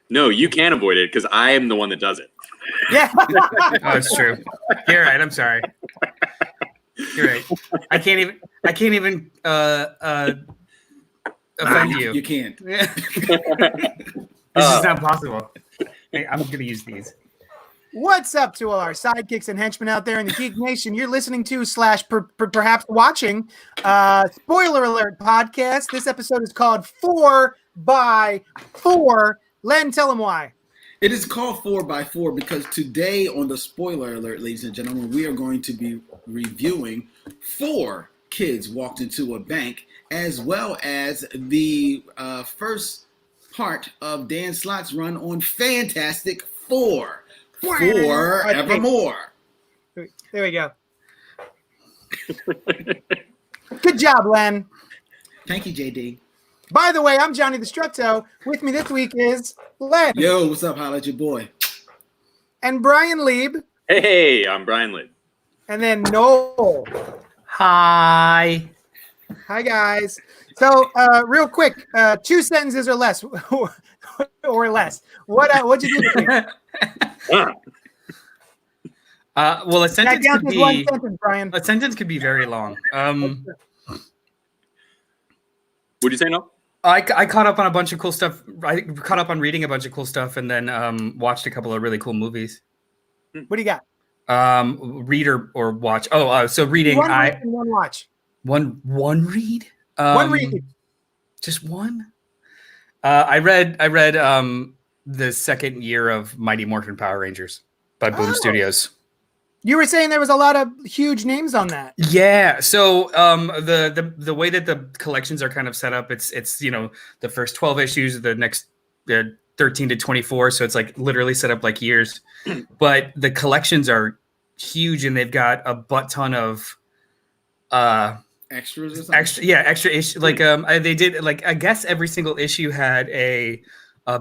No, you can avoid it because I am the one that does it. Yeah. Oh, it's true. You're right. I'm sorry. You're right. I can't even offend you. You can't. This is not possible. Hey, I'm gonna use these. What's up to all our sidekicks and henchmen out there in the Geek Nation? You're listening to / perhaps watching Spoiler Alert podcast. This episode is called 4x4. Len, tell them why. It is called 4x4 because today on the Spoiler Alert, ladies and gentlemen, we are going to be reviewing 4 kids walked into a bank, as well as the first part of Dan Slott's run on Fantastic Four. Forevermore. There we go. Good job, Len. Thank you, JD. By the way, I'm Johnny the Strutto. With me this week is Len. Yo, what's up? Holla at your boy. And Brian Lieb. Hey, I'm Brian Lieb. And then Noel. Hi. Hi, guys. So, real quick, 2 sentences or less. Or less. What'd you do this week? Well, a sentence That could counts as one be sentence, Brian. a sentence could be very long. What'd you say, no? I caught up on a bunch of cool stuff. I caught up on reading a bunch of cool stuff, and then watched a couple of really cool movies. What do you got? Read or watch. So reading. One read and one watch. One read. One read. Just one. I read the second year of Mighty Morphin Power Rangers by Boom Studios. You were saying there was a lot of huge names on that. Yeah. So the way that the collections are kind of set up, it's the first 12 issues, the next 13 to 24. So it's like literally set up like years. But the collections are huge, and they've got a butt ton of Extras or something? extra issue. Like they did, like, I guess every single issue had a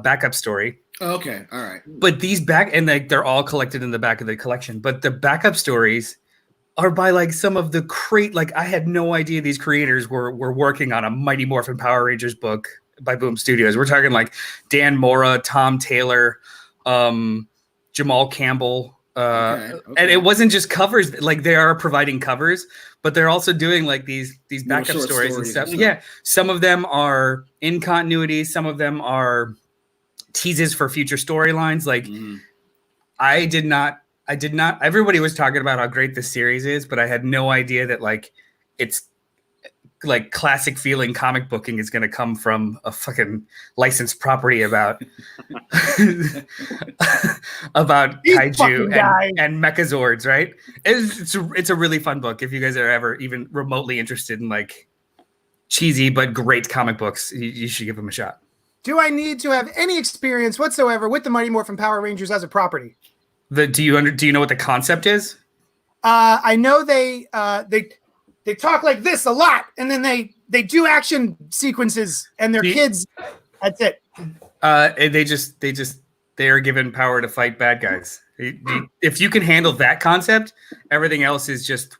backup story. Okay, all right. But these they're all collected in the back of the collection. But the backup stories are by like some of the I had no idea these creators were working on a Mighty Morphin Power Rangers book by Boom Studios. We're talking like Dan Mora, Tom Taylor, Jamal Campbell. Okay. And it wasn't just covers, like they are providing covers, but they're also doing like these backup stories and stuff. Yeah. Some of them are in continuity, some of them are teases for future storylines. Like I did not everybody was talking about how great this series is, but I had no idea that like it's like classic feeling comic booking is going to come from a fucking licensed property about kaiju and mechazords, right? It's a really fun book. If you guys are ever even remotely interested in like cheesy but great comic books, you should give them a shot. Do I need to have any experience whatsoever with the Mighty Morphin Power Rangers as a property? Do you know what the concept is? I know they talk like this a lot, and then they do action sequences, and they're kids. That's it. They are given power to fight bad guys. If you can handle that concept, everything else is just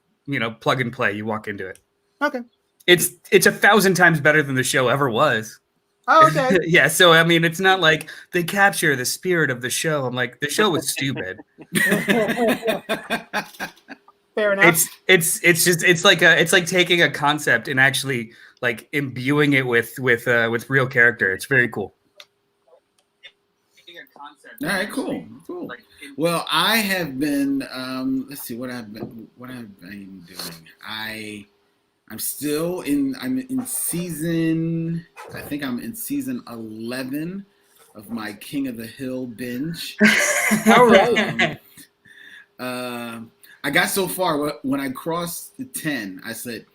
plug and play. You walk into it. Okay. It's 1,000 times better than the show ever was. Oh, okay. Yeah, so I mean, it's not like they capture the spirit of the show. I'm like, the show was stupid. Fair enough. It's like taking a concept and actually like imbuing it with real character. It's very cool. All right, cool. Well, I have been. Let's see what I've been doing. I'm still in. I'm in season. I think I'm in season 11 of my King of the Hill binge. All right. I got so far when I crossed the 10. I said,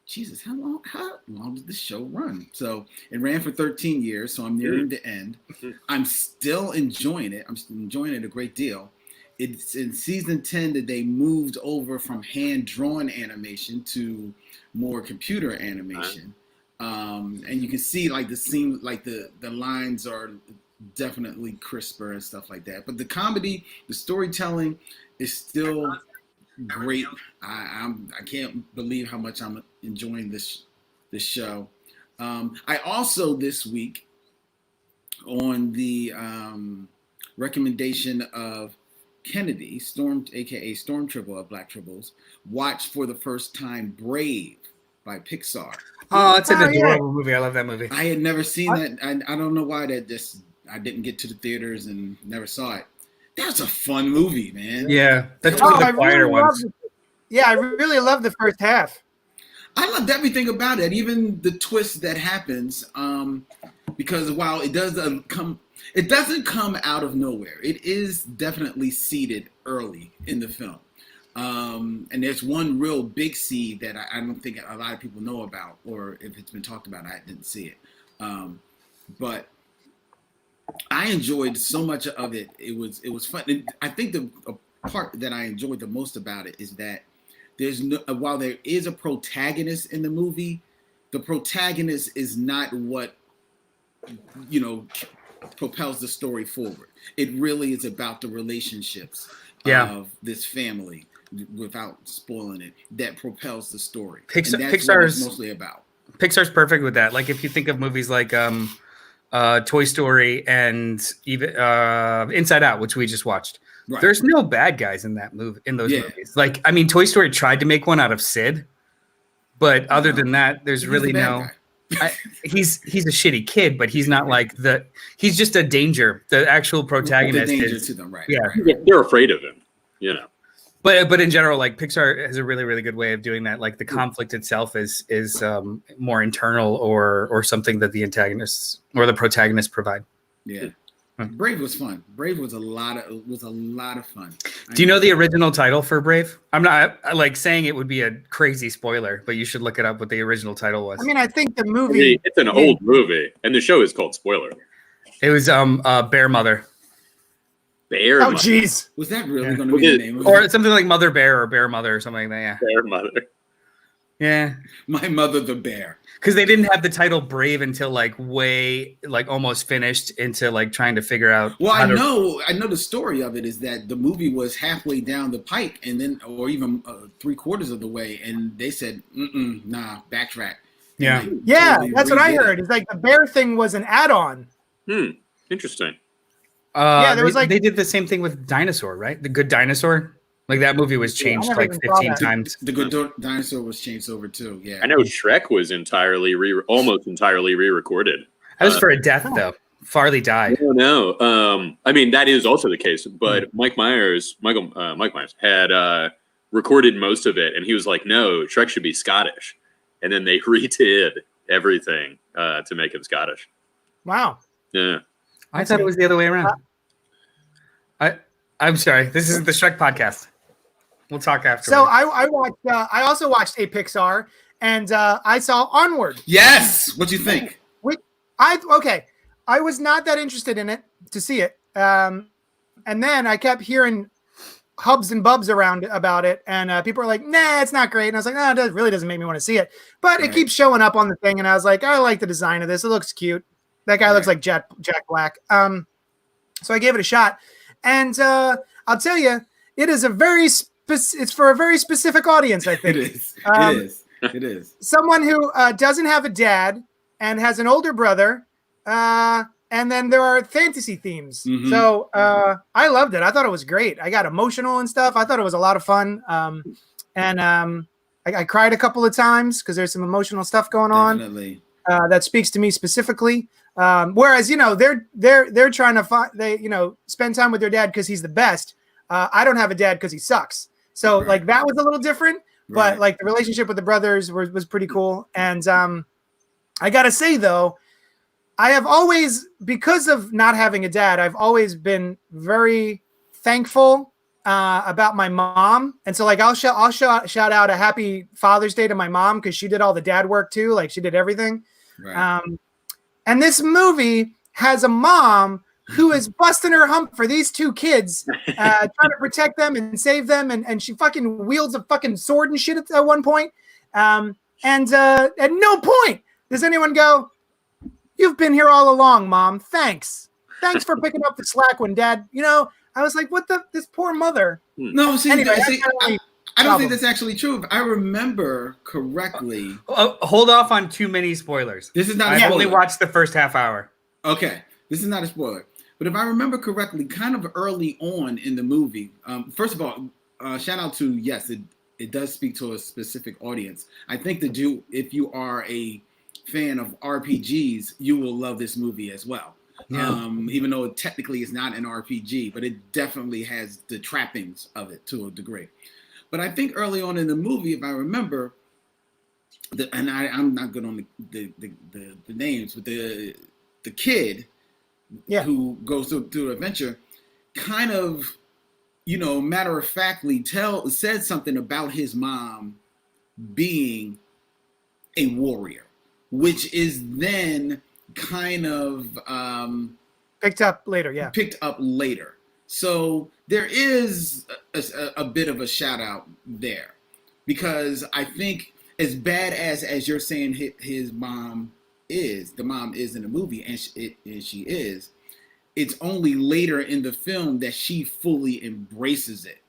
"Jesus, how long did this show run?" So it ran for 13 years. So I'm nearing the end. I'm still enjoying it. I'm still enjoying it a great deal. It's in season 10 that they moved over from hand-drawn animation to more computer animation, and you can see like the scene, like the lines are definitely crisper and stuff like that. But the comedy, the storytelling is still great. I can't believe how much I'm enjoying this show. I also this week on the recommendation of Kennedy, aka Stormtrooper of Black Tribbles, watched for the first time Brave by Pixar. Oh, it's an adorable movie. I love that movie. I had never seen that. I don't know why I didn't get to the theaters and never saw it. That's a fun movie, man. Yeah, that's one of the quieter ones. I really love the first half. I loved everything about it, even the twist that happens. Because while it doesn't come out of nowhere. It is definitely seeded early in the film. And there's one real big seed that I don't think a lot of people know about, or if it's been talked about, I didn't see it. But I enjoyed so much of it. It was fun. And I think the part that I enjoyed the most about it is that while there is a protagonist in the movie, the protagonist is not what propels the story forward. It really is about the relationships of this family, without spoiling it, that propels the story. And that's Pixar's what it's mostly about. Pixar's perfect with that. Like if you think of movies like Toy Story and even Inside Out, which we just watched. Right. There's no bad guys in those movies. Like, I mean, Toy Story tried to make one out of Sid, but other than that, there's really no. He's a shitty kid, but he's not like he's just a danger. The actual protagonist is to them, right? Yeah, they're afraid of him, But in general, like Pixar has a really, really good way of doing that. Like the conflict itself is more internal or something that the antagonists or the protagonists provide. Yeah. Brave was fun. Brave was a lot of fun. Do you know the original title for Brave? I'm not like saying it would be a crazy spoiler, but you should look it up what the original title was. I mean, I think the movie it's an old movie, and the show is called Spoiler. It was Bear Mother. Bear. Oh, jeez. Was that really going to be the name? Or something like Mother Bear or Bear Mother or something like that. Yeah. Bear Mother. Yeah. My Mother the Bear. Because they didn't have the title Brave until almost finished into trying to figure out. Well, I know the story of it is that the movie was halfway down the pike, and then, or even 3/4 of the way, and they said, "Nah, backtrack." Yeah, totally that's what I heard. It's like the bear thing was an add-on. Interesting. They did the same thing with Dinosaur, right? The Good Dinosaur. Like that movie was changed 15 times. The Good Dinosaur was changed over too. Yeah, I know Shrek was almost entirely re-recorded. That was for a death though. Farley died. No. I mean that is also the case, but Mike Myers had recorded most of it, and he was like, "No, Shrek should be Scottish," and then they redid everything to make him Scottish. Wow. Yeah. I thought it was the other way around. I'm sorry. This isn't the Shrek podcast. We'll talk after. So I watched. I also watched a Pixar, and I saw Onward. Yes. What'd you think? I was not that interested in it to see it, and then I kept hearing hubs and bubs around about it, and people are like, "Nah, it's not great." And I was like, "No, it really doesn't make me want to see it." But it keeps showing up on the thing, and I was like, "I like the design of this. It looks cute. That guy looks like Jack Black." So I gave it a shot, and I'll tell you, it is it's for a very specific audience. I think it is. Someone who doesn't have a dad and has an older brother, and then there are fantasy themes. Mm-hmm. So I loved it. I thought it was great. I got emotional and stuff. I thought it was a lot of fun. And I cried a couple of times because there's some emotional stuff going on. Definitely. That speaks to me specifically. Whereas, they're trying to spend time with their dad because he's the best. I don't have a dad because he sucks. So that was a little different, but the relationship with the brothers was pretty cool. And I got to say though, I have always, because of not having a dad, I've always been very thankful about my mom. And so I'll shout out a happy Father's Day to my mom because she did all the dad work too. Like she did everything. Right. And this movie has a mom who is busting her hump for these two kids, trying to protect them and save them. And she fucking wields a fucking sword and shit at one point. And at no point does anyone go, "You've been here all along, Mom. Thanks for picking up the slack when Dad," I was like, this poor mother. No, see, anyway, I don't think that's actually true. If I remember correctly. Hold off on too many spoilers. This is not I've only watched the first half hour. Okay. this is not a spoiler, but if I remember correctly, kind of early on in the movie, first of all, shout out to, yes, it does speak to a specific audience. I think that if you are a fan of RPGs, you will love this movie as well. Yeah. Even though it technically is not an RPG, but it definitely has the trappings of it to a degree. But I think early on in the movie, if I remember, and I'm not good on the names, but the kid who goes through the adventure kind of, matter of factly said something about his mom being a warrior, which is then kind of picked up later. So there is a bit of a shout out there, because I think as bad as you're saying his mom is, the mom is in the movie, and she is, it's only later in the film that she fully embraces it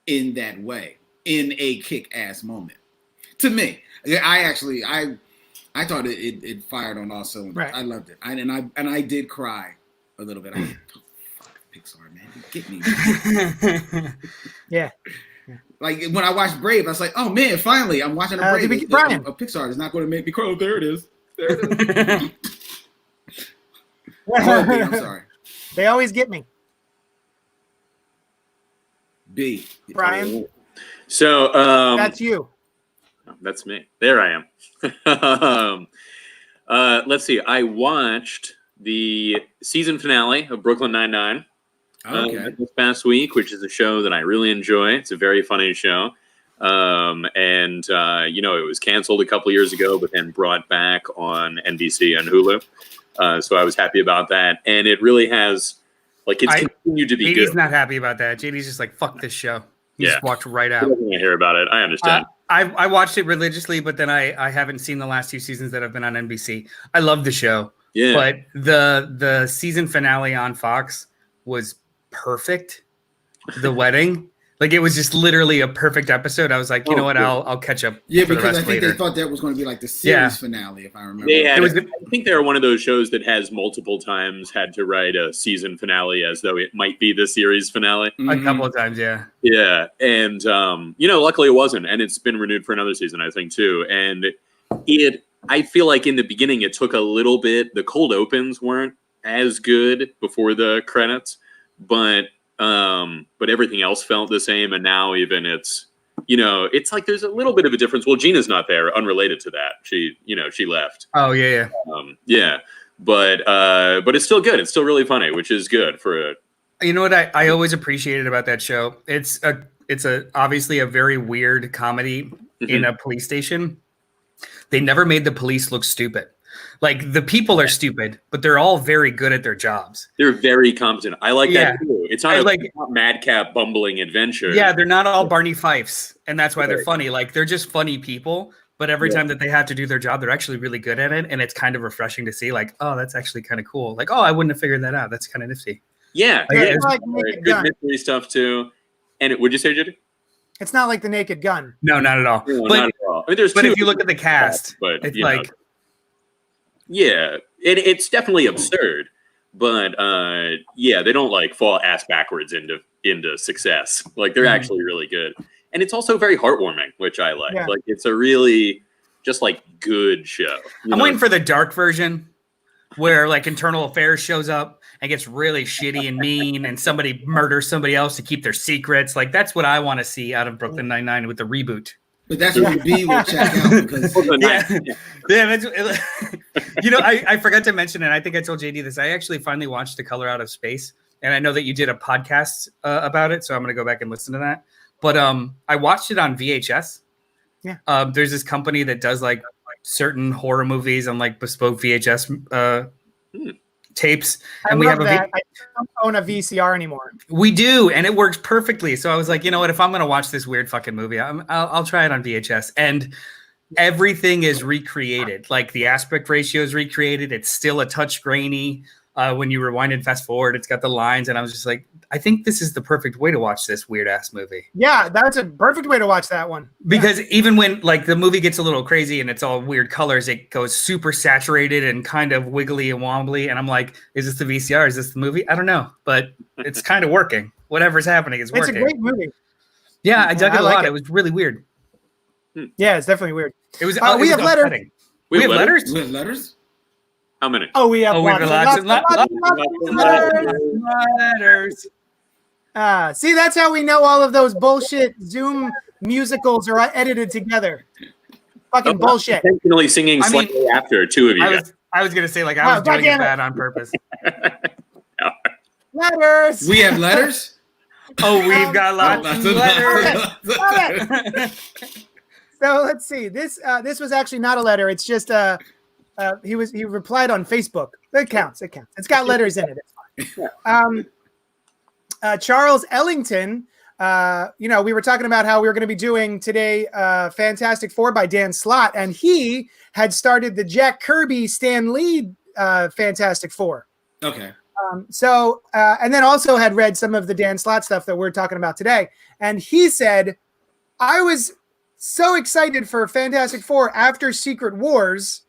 in that way, in a kick-ass moment. To me, I thought it fired on all cylinders. Right. I loved it. I did cry a little bit. Pixar, man, get me. Yeah. Like when I watched Brave, I was like, oh man, finally, I'm watching a Brave. Brian. A Pixar is not going to make me cry. Oh, there it is. I'm sorry. They always get me. B. Brian. So that's you. That's me. There I am. Let's see. I watched the season finale of Brooklyn Nine-Nine this past week, which is a show that I really enjoy. It's a very funny show. It was canceled a couple years ago, but then brought back on NBC and Hulu. So I was happy about that. And it really has, it's continued to be good. JD's not happy about that. JD's just like, fuck this show. He just walked right out. I don't want to hear about it. I understand. I watched it religiously, but then I haven't seen the last 2 seasons that have been on NBC. I love the show. Yeah. But the season finale on Fox was perfect. The wedding. It was just literally a perfect episode. I was like, you know what? I'll catch up. Yeah, because I think they thought that was going to be like the series finale, if I remember. I think they're one of those shows that has multiple times had to write a season finale as though it might be the series finale. A couple of times, yeah. Yeah, and luckily it wasn't, and it's been renewed for another season, I think, too. And I feel like in the beginning it took a little bit. The cold opens weren't as good before the credits, but everything else felt the same. And now even it's like there's a little bit of a difference. Well, Gina's not there, unrelated to that. She left. Oh yeah. But it's still good. It's still really funny, which is good for a. You know what I always appreciated about that show? It's obviously a very weird comedy in a police station. They never made the police look stupid. The people are stupid, but they're all very good at their jobs. They're very competent. I like that too. It's not not madcap bumbling adventure. Yeah, they're not all Barney Fifes, and that's why they're funny. They're just funny people, but every time that they have to do their job, they're actually really good at it, and it's kind of refreshing to see. Oh, that's actually kind of cool. Oh, I wouldn't have figured that out. That's kind of nifty. Yeah, it's good mystery stuff too. And would you say, JD? It's not like The Naked Gun. No, not at all. No, not at all. I mean, but if you look at the cast, it's yeah, it's definitely absurd, but they don't fall ass backwards into success. They're actually really good, and it's also very heartwarming, which I like. Yeah. It's a really just good show. I'm waiting for the dark version where Internal Affairs shows up and gets really shitty and mean, and somebody murders somebody else to keep their secrets. That's what I want to see out of Brooklyn Nine-Nine with the reboot. But that's what B will check out because that's, I forgot to mention, and I think I told JD this. I actually finally watched The Color Out of Space, and I know that you did a podcast about it, so I'm going to go back and listen to that. But I watched it on VHS. Yeah. There's this company that does certain horror movies on bespoke VHS tapes, and we have I don't own a VCR anymore. We do, and it works perfectly. So I was like, you know what? If I'm gonna watch this weird fucking movie, I'll try it on VHS. And everything is recreated. The aspect ratio is recreated. It's still a touch grainy. When you rewind and fast forward, it's got the lines, and I was just like, I think this is the perfect way to watch this weird ass movie. Yeah, that's a perfect way to watch that one. Because even when like the movie gets a little crazy and it's all weird colors, it goes super saturated and kind of wiggly and wobbly. And I'm like, is this the VCR? Is this the movie? I don't know, but it's kind of working. Whatever's happening is working. It's a great movie. Yeah, I dug it a lot. it. It was really weird. Yeah, it's definitely weird. It was. We have letters. We have letters. We have letters. How many? Oh, we have lots of letters. See, that's how we know all of those bullshit Zoom musicals are edited together. Fucking bullshit. Intentionally singing slightly after two of you guys. I was gonna say, like, I was doing it bad on purpose. Letters. We have letters. Oh, we've got lots of letters. So let's see. This was actually not a letter. It's just he replied on Facebook. It counts. It's got letters in it. It's fine. Charles Ellington. We were talking about how we were going to be doing today Fantastic Four by Dan Slott, and he had started the Jack Kirby Stan Lee Fantastic Four. Okay. And then also had read some of the Dan Slott stuff that we're talking about today. And he said, I was so excited for Fantastic Four after Secret Wars,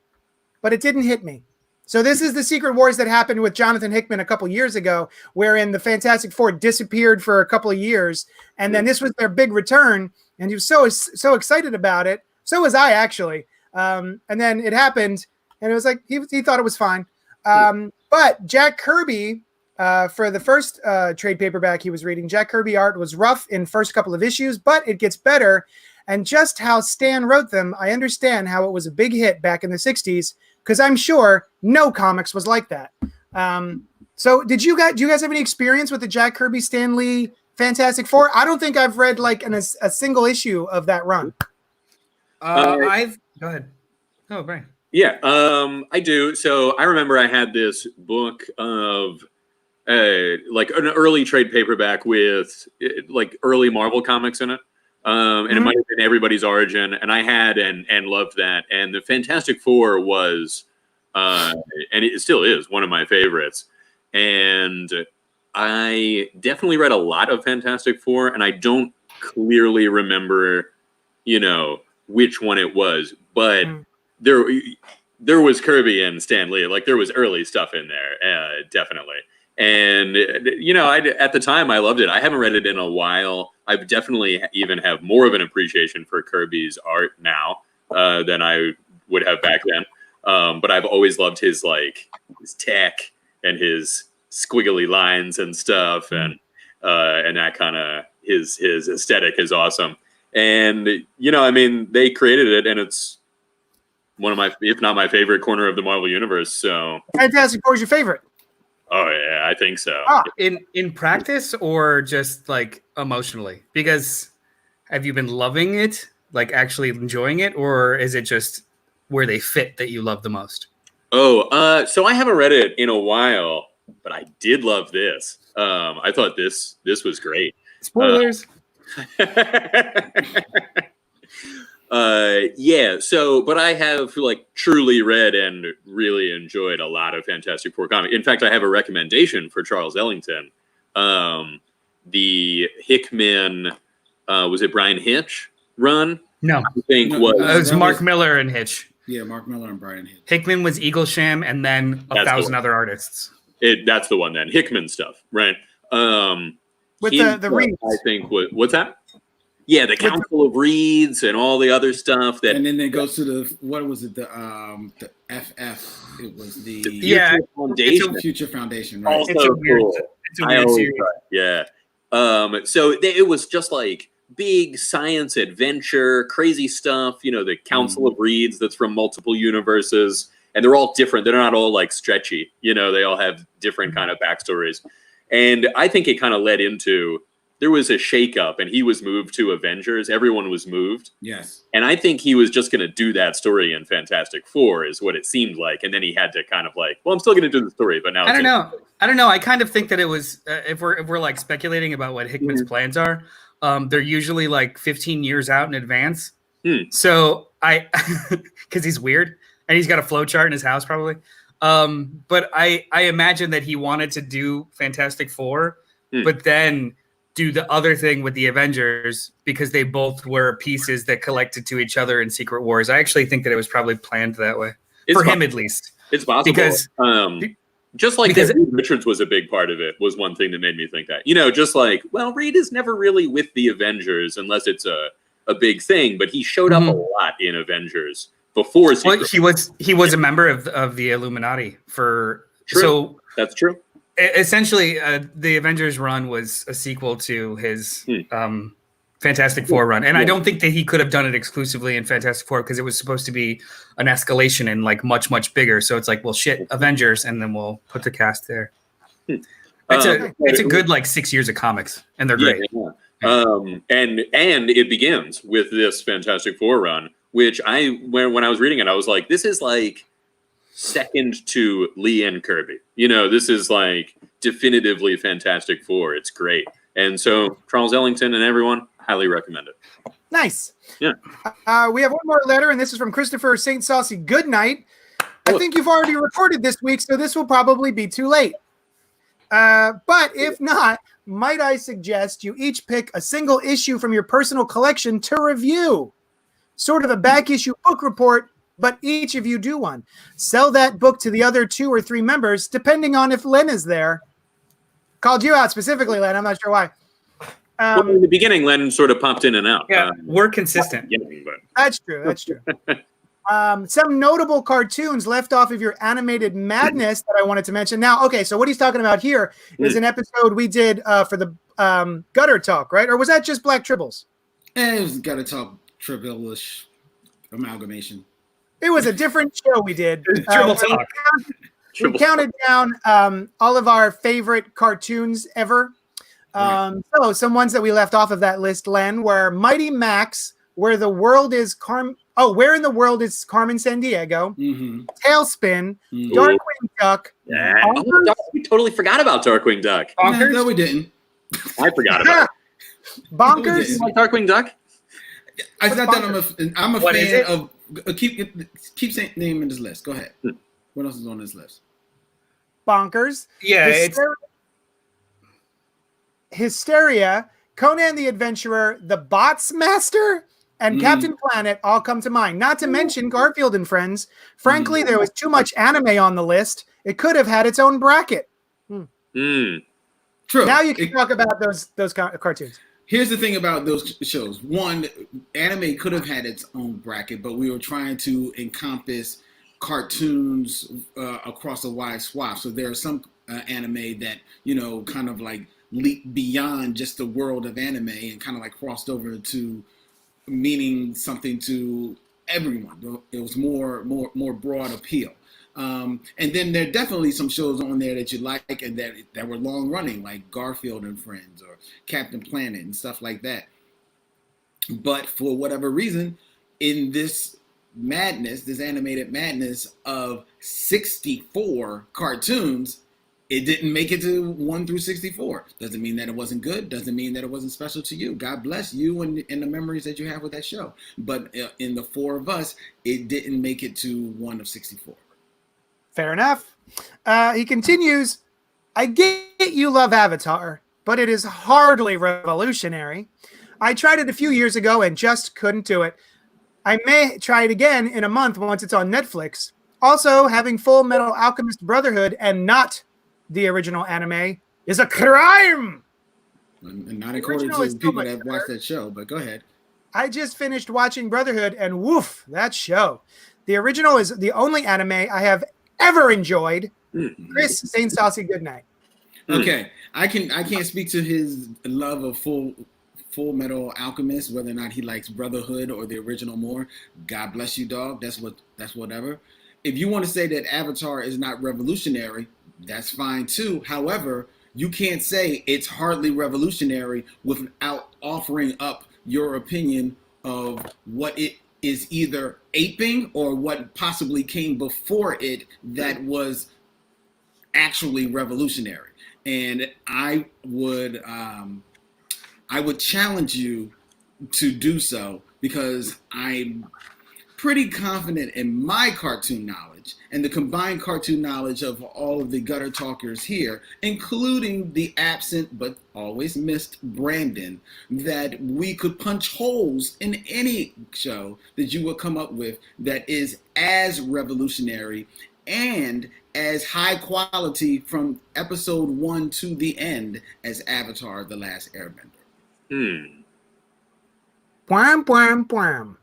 but it didn't hit me. So this is the Secret Wars that happened with Jonathan Hickman a couple years ago, wherein the Fantastic Four disappeared for a couple of years. And then this was their big return. And he was so excited about it. So was I, actually. And then it happened. And it was like, he thought it was fine. But Jack Kirby, for the first trade paperback he was reading, Jack Kirby art was rough in first couple of issues, but it gets better. And just how Stan wrote them, I understand how it was a big hit back in the 60s, because I'm sure no comics was like that. So do you guys have any experience with the Jack Kirby Stan Lee Fantastic Four? I don't think I've read like a single issue of that run. Go ahead. Oh, Brian. Yeah, I do. So I remember I had this book of like an early trade paperback with like early Marvel comics in it. And it might have been Everybody's Origin, and I had and loved that. And the Fantastic Four was, and it still is, one of my favorites. And I definitely read a lot of Fantastic Four, and I don't clearly remember, which one it was. But there was Kirby and Stan Lee. Like, there was early stuff in there, definitely. And, at the time, I loved it. I haven't read it in a while. I definitely even have more of an appreciation for Kirby's art now than I would have back then. But I've always loved his tech and his squiggly lines and stuff, and that kind of his aesthetic is awesome. And they created it, and it's one of my, if not my favorite corner of the Marvel universe. So Fantastic Four is your favorite? Oh yeah, I think so. In practice or just like emotionally? Because have you been loving it, like actually enjoying it, or is it just where they fit that you love the most? So I haven't read it in a while, but I did love this. I thought this was great. Spoilers. Yeah. So, but I have truly read and really enjoyed a lot of Fantastic Four comics. In fact, I have a recommendation for Charles Ellington. The Hickman, was it Brian Hitch run? No, I think it was Mark Miller and Hitch. Yeah, Mark Miller and Brian Hitch. Hickman was Eaglesham, and then a thousand other artists. That's the one then. Hickman stuff, right? With the reeds. I think what's that? Yeah, the Council of Reeds and all the other stuff and then it goes to the what was it? The FF. It was the Future Foundation. Future Foundation, right? Also It's a weird, cool. it's a weird series. Yeah. So it was just like big science adventure, crazy stuff. The Council of Reeds that's from multiple universes, and they're all different. They're not all like stretchy. They all have different kind of backstories, and I think it kind of led into. There was a shakeup, and he was moved to Avengers. Everyone was moved. Yes. And I think he was just going to do that story in Fantastic Four, is what it seemed like. And then he had to kind of I'm still going to do the story, but now I don't know. I kind of think that it was if we're like speculating about what Hickman's plans are, they're usually like 15 years out in advance. So because he's weird and he's got a flow chart in his house probably. But I imagine that he wanted to do Fantastic Four, but then do the other thing with the Avengers because they both were pieces that collected to each other in Secret Wars. I actually think that it was probably planned that way for him, at least. It's possible because just like Reed Richards was a big part of it was one thing that made me think that, just like, well, Reed is never really with the Avengers unless it's a big thing, but he showed up a lot in Avengers before. He was a member of the Illuminati for. True. So that's true. Essentially, the Avengers run was a sequel to his Fantastic Four run, and I don't think that he could have done it exclusively in Fantastic Four because it was supposed to be an escalation and like much bigger. So it's like, well, shit, Avengers, and then we'll put the cast there. It's a good like 6 years of comics, and they're great. Yeah. And it begins with this Fantastic Four run, which when I was reading it, I was like, this is like second to Lee and Kirby. This is like definitively Fantastic Four. It's great. And so Charles Ellington and everyone, highly recommend it. Nice. Yeah. We have one more letter, and this is from Christopher St. Saucy. Good night. I think you've already recorded this week, so this will probably be too late. But if not, might I suggest you each pick a single issue from your personal collection to review? Sort of a back issue book report, but each of you do one. Sell that book to the other 2 or 3 members, depending on if Len is there. Called you out specifically, Len. I'm not sure why. Well, in the beginning, Len sort of popped in and out. Yeah, we're consistent. That's true. Some notable cartoons left off of your animated madness that I wanted to mention. Now, okay, so what he's talking about here is an episode we did for the Gutter Talk, right? Or was that just Black Tribbles? It was Gutter Talk, Tribble-ish amalgamation. It was a different show we did. Tribble Talk. We counted down all of our favorite cartoons ever. So some ones that we left off of that list, Len, were Mighty Max, Where in the World is Carmen Sandiego, Tailspin, Darkwing Duck. Yeah. We totally forgot about Darkwing Duck. Bonkers? No, we didn't. I forgot about it. Bonkers? You like Darkwing Duck? I said that I'm a fan of keep saying name in this list. Go ahead. What else is on this list? Bonkers. Yeah, Hysteria, Conan the Adventurer, The Bots Master, and Captain Planet all come to mind. Not to mention Garfield and Friends. Frankly, there was too much anime on the list. It could have had its own bracket. True. Now you can talk about those cartoons. Here's the thing about those shows. One, anime could have had its own bracket, but we were trying to encompass cartoons across a wide swath. So there are some anime that, kind of like leaped beyond just the world of anime and kind of like crossed over to meaning something to everyone. It was more broad appeal. And then there are definitely some shows on there that you like and that were long running, like Garfield and Friends or Captain Planet and stuff like that. But for whatever reason, in this madness, this animated madness of 64 cartoons, it didn't make it to 1 through 64. Doesn't mean that it wasn't good. Doesn't mean that it wasn't special to you. God bless you and the memories that you have with that show. But in the 4 of us, it didn't make it to 1 of 64. Fair enough. He continues, I get you love Avatar, but it is hardly revolutionary. I tried it a few years ago and just couldn't do it. I may try it again in a month once it's on Netflix. Also, having Full Metal Alchemist Brotherhood and not the original anime is a crime. And not according to people that watch that show, but go ahead. I just finished watching Brotherhood and woof, that show. The original is the only anime I have ever enjoyed. Chris St. Saucy, good night. Okay. I can't speak to his love of Full Metal Alchemist, whether or not he likes Brotherhood or the original more. God bless you, dog. That's whatever. If you want to say that Avatar is not revolutionary, that's fine too. However, you can't say it's hardly revolutionary without offering up your opinion of what it is either aping or what possibly came before it that was actually revolutionary. And I would challenge you to do so because I'm pretty confident in my cartoon knowledge knowledge and the combined cartoon knowledge of all of the gutter talkers here, including the absent but always missed Brandon, that we could punch holes in any show that you would come up with that is as revolutionary and as high quality from episode 1 to the end as Avatar: The Last Airbender. Bwam, bwam, bwam.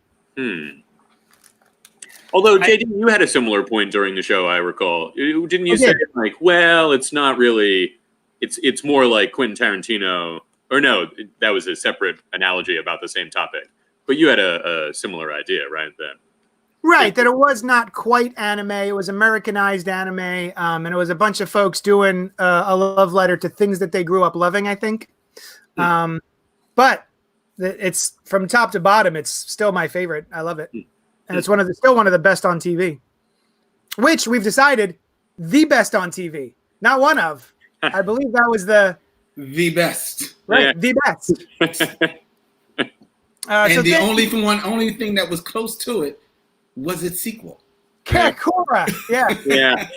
Although, JD, you had a similar point during the show, I recall. Didn't you say, like, well, it's not really, it's more like Quentin Tarantino, or no, that was a separate analogy about the same topic. But you had a similar idea, right, then? Right, that it was not quite anime. It was Americanized anime, and it was a bunch of folks doing a love letter to things that they grew up loving, I think. But it's from top to bottom, it's still my favorite. I love it. And it's still one of the best on TV, which we've decided the best on TV, not one of. I believe that was the best. Right, Yeah. the best. And so the only thing that was close to it was its sequel. Kakura. Yeah.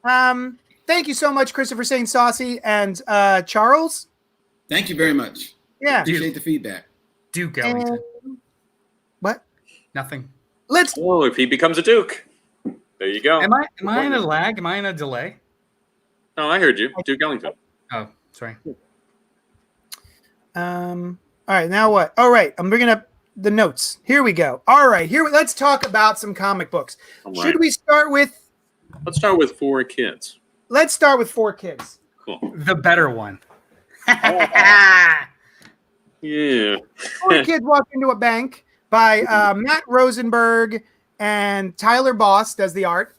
Yeah. Thank you so much, Christopher St. Saucy and Charles. Thank you very much. Yeah. Appreciate the feedback. Duke Ellington. What? Nothing. Let's. Oh, if he becomes a Duke. There you go. Am I in a lag? Am I in a delay? Oh, I heard you. Duke Ellington. Oh, sorry. All right, now what? All right, I'm bringing up the notes. Here we go. All right, let's talk about some comic books. All Should right. we start with? Let's start with 4 Kids. Let's start with 4 Kids. Cool. The better one. Yeah. 4 Kids walk into a bank by Matt Rosenberg and Tyler Boss does the art.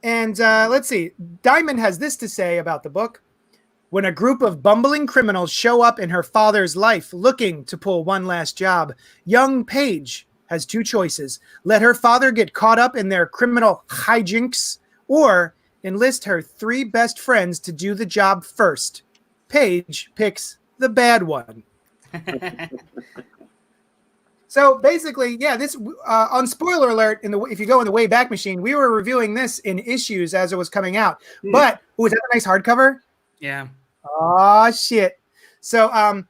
And let's see. Diamond has this to say about the book. When a group of bumbling criminals show up in her father's life looking to pull one last job, young Paige has 2 choices. Let her father get caught up in their criminal hijinks or enlist her 3 best friends to do the job first. Paige picks the bad one. So basically, yeah, this on spoiler alert, if you go in the Wayback Machine, we were reviewing this in issues as it was coming out. But was that a nice hardcover? Yeah. Oh shit! So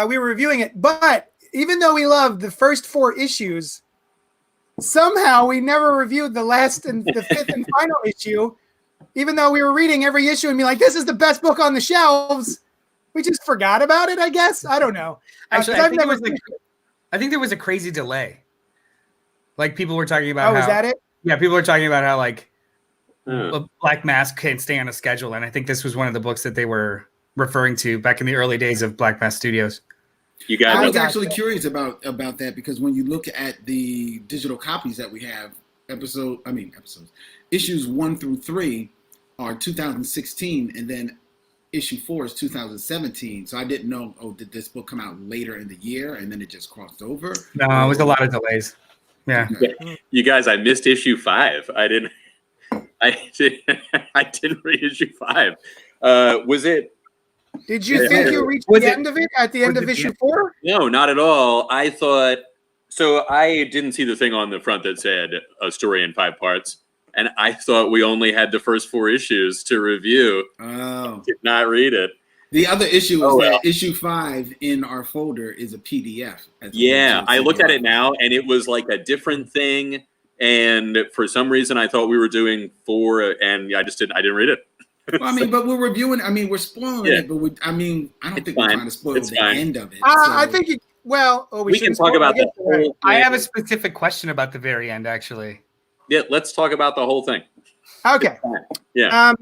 we were reviewing it, but even though we loved the first 4 issues, somehow we never reviewed the last and the 5th and final issue. Even though we were reading every issue and be like, "This is the best book on the shelves," we just forgot about it. I guess I don't know. Actually, I think there was a crazy delay. Like people were talking about. Oh, is that it? Yeah, people were talking about how like. Black Mask can't stay on a schedule, and I think this was one of the books that they were referring to back in the early days of Black Mask Studios. You guys, I was actually curious about that because when you look at the digital copies that we have, issues 1 through 3 are 2016, and then issue 4 is 2017. So I didn't know. Oh, did this book come out later in the year, and then it just crossed over? No, it was a lot of delays. Yeah, okay. You guys, I missed issue 5. I didn't read issue 5. Was it? Did you think you reached the end of it at the end of issue 4? No, not at all. I thought so. I didn't see the thing on the front that said a story in 5 parts, and I thought we only had the first 4 issues to review. Oh, did not read it. The other issue is that issue 5 in our folder is a PDF. Yeah, I looked at it now, and it was like a different thing. And for some reason, I thought we were doing 4, and I didn't read it. Well, but we're reviewing. we're spoiling it, but I don't think we're trying to spoil the end of it. I think we can talk about that. I have a specific question about the very end, actually. Yeah, let's talk about the whole thing. Okay. Yeah.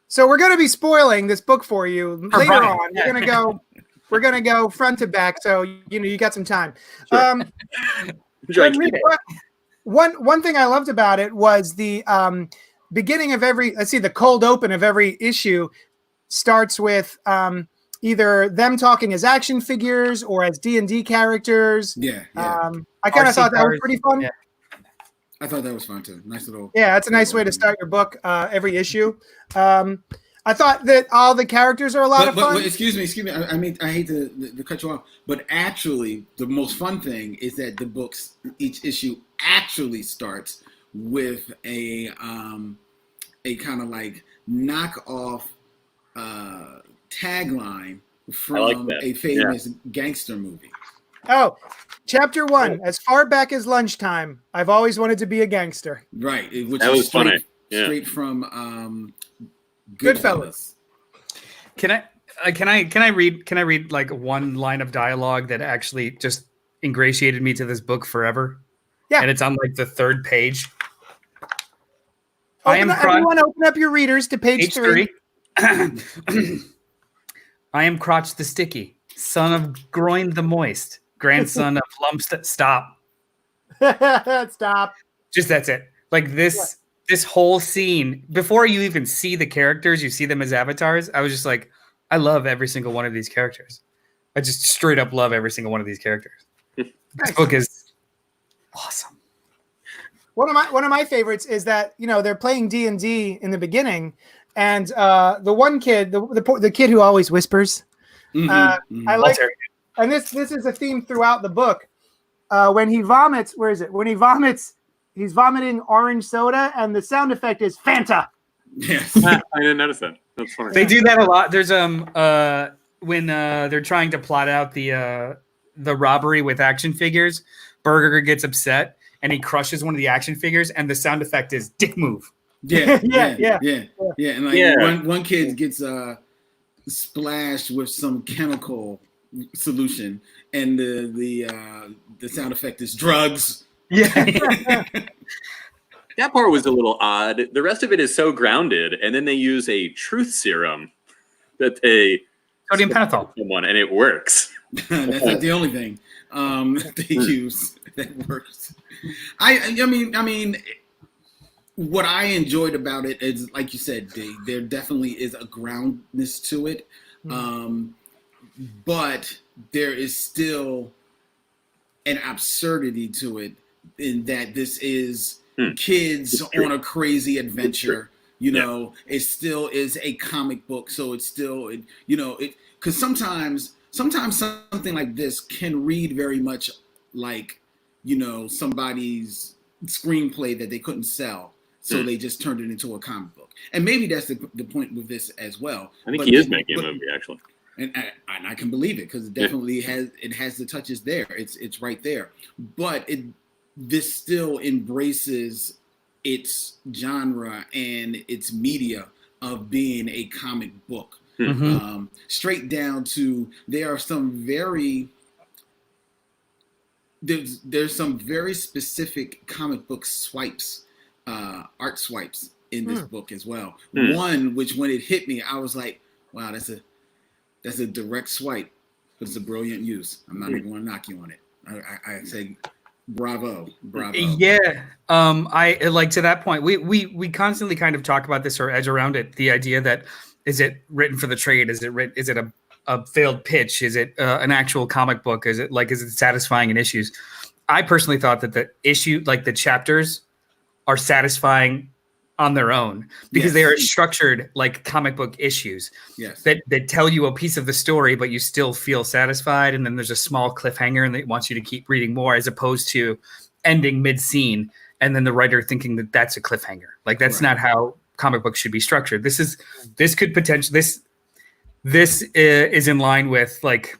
So we're going to be spoiling this book for you later on. We're going to go front to back, so you got some time. Read it. One thing I loved about it was the beginning of the cold open of every issue starts with either them talking as action figures or as D&D characters. Yeah. I kind of thought that was pretty fun. Yeah. I thought that was fun too. Nice little. Yeah, that's a nice way to start your book every issue. I thought that all the characters are a lot of fun. But excuse me. I hate to cut you off, but actually, the most fun thing is that the books, each issue actually starts with a kind of like knockoff tagline from a famous gangster movie. Oh, chapter 1. As far back as lunchtime, I've always wanted to be a gangster. Right. Which that is was funny. Straight from Goodfellas. Can I read like one line of dialogue that actually just ingratiated me to this book forever? Yeah. And it's on like the 3rd page. Everyone open up your readers to page 3. I am Crotch the Sticky, son of Groin the Moist, grandson of Lumpstead. Stop. Stop. Just that's it. Like this whole scene, before you even see the characters, you see them as avatars. I was just like, I love every single one of these characters. I just straight up love every single one of these characters. This book is awesome. One of my favorites is that, you know, they're playing D&D in the beginning, and the one kid, the kid who always whispers, I like, and this is a theme throughout the book. When he vomits, where is it? When he vomits, he's vomiting orange soda, and the sound effect is Fanta. Yes. I didn't notice that. That's funny. They do that a lot. There's when they're trying to plot out the robbery with action figures, Burger gets upset and he crushes one of the action figures, and the sound effect is dick move. Yeah. And like one kid gets splashed with some chemical solution, and the sound effect is drugs. Yeah. That part was a little odd. The rest of it is so grounded, and then they use a truth serum that they sodium pentothal someone, and it works. That's not the only thing they use that works. I mean, what I enjoyed about it is, like you said, there definitely is a groundness to it, but there is still an absurdity to it in that this is kids on a crazy adventure. You know, it still is a comic book, so it's still, you know, it, because sometimes something like this can read very much like, you know, somebody's screenplay that they couldn't sell, so they just turned it into a comic book. And maybe that's the point with this as well. I think he is making a movie, actually. And I can believe it, because it definitely has the touches there. It's right there. But this still embraces its genre and its media of being a comic book. Straight down to there's some very specific comic book swipes, art swipes in this book as well. One which, when it hit me, I was like, wow, that's a direct swipe, but it's a brilliant use. I'm not even going to knock you on it. I say bravo. Yeah. I like, to that point, we constantly kind of talk about this or edge around it. The idea that, is it written for the trade? Is it a failed pitch? Is it an actual comic book? Is it satisfying in issues? I personally thought that the issue, like the chapters, are satisfying on their own, because they are structured like comic book issues that tell you a piece of the story, but you still feel satisfied. And then there's a small cliffhanger and it wants you to keep reading more, as opposed to ending mid-scene and then the writer thinking that that's a cliffhanger. Like, that's not how comic books should be structured. This is in line with like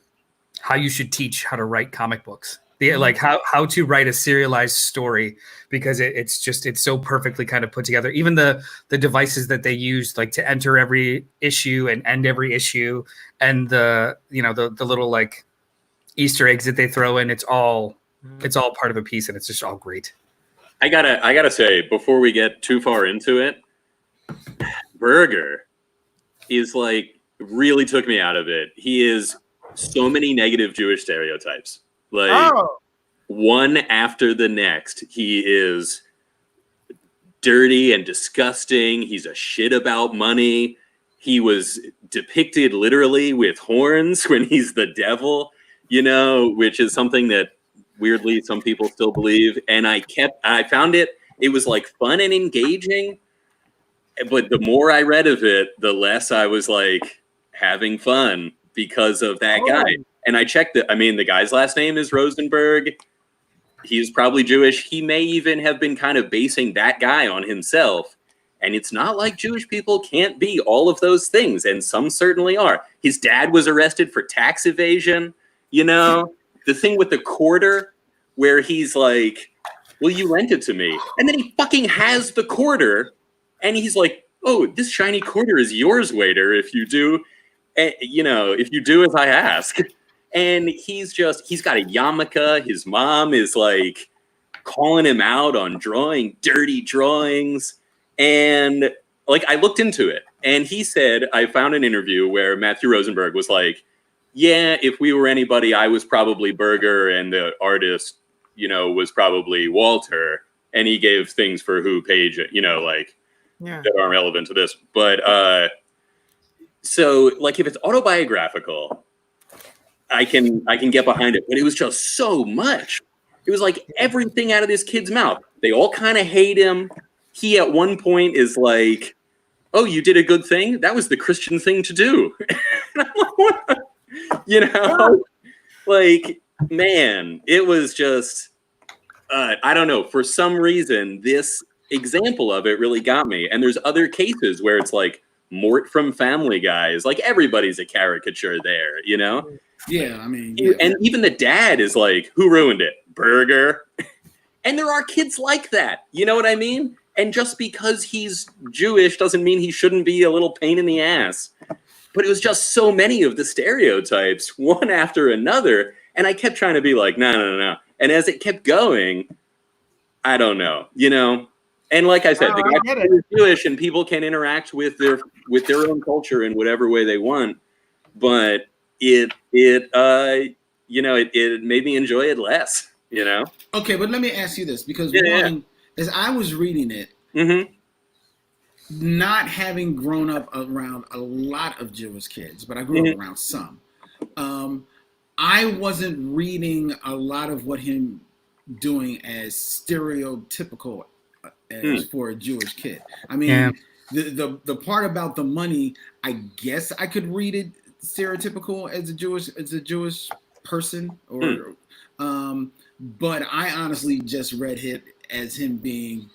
how you should teach how to write comic books. Like how to write a serialized story, because it's so perfectly kind of put together. Even the devices that they use, like to enter every issue and end every issue, and the little like Easter eggs that they throw in, it's all part of a piece, and it's just all great. I gotta say, before we get too far into it, Berger is like really took me out of it. He is so many negative Jewish stereotypes. Like, one after the next. He is dirty and disgusting. He's a shit about money. He was depicted literally with horns when he's the devil, which is something that weirdly some people still believe. And I found it was like fun and engaging. But the more I read of it, the less I was like having fun because of that guy. And I checked it. I mean, the guy's last name is Rosenberg. he's probably Jewish. He may even have been kind of basing that guy on himself. And it's not like Jewish people can't be all of those things, and some certainly are. His dad was arrested for tax evasion. You know, the thing with the quarter where he's like, well, you lent it to me. And then he fucking has the quarter, and he's like, oh, this shiny quarter is yours, waiter, if you do, if you do as I ask. And he's got a yarmulke. His mom is like calling him out on drawing dirty drawings. And like, I looked into it, and he said, I found an interview where Matthew Rosenberg was like, yeah, if we were anybody, I was probably Berger, and the artist, was probably Walter. And he gave things for who page, that aren't relevant to this. But so like, if it's autobiographical, I can get behind it. But it was just so much. It was like everything out of this kid's mouth. They all kind of hate him. He at one point is like, oh, you did a good thing? That was the Christian thing to do. And I'm like, what? Like, man, it was just, I don't know. For some reason, this example of it really got me. And there's other cases where it's like Mort from Family Guy is like, everybody's a caricature there, Yeah, I mean. And even the dad is like, who ruined it? Berger. And there are kids like that. You know what I mean? And just because he's Jewish doesn't mean he shouldn't be a little pain in the ass. But it was just so many of the stereotypes, one after another. And I kept trying to be like, no. And as it kept going, I don't know, And like I said, the guy is Jewish, and people can interact with their own culture in whatever way they want. But it made me enjoy it less, Okay, but let me ask you this, because as I was reading it, not having grown up around a lot of Jewish kids, but I grew up around some, I wasn't reading a lot of what him doing as stereotypical as for a Jewish kid. I mean, the part about the money, I guess I could read it stereotypical as a Jewish person, or but I honestly just read it as him being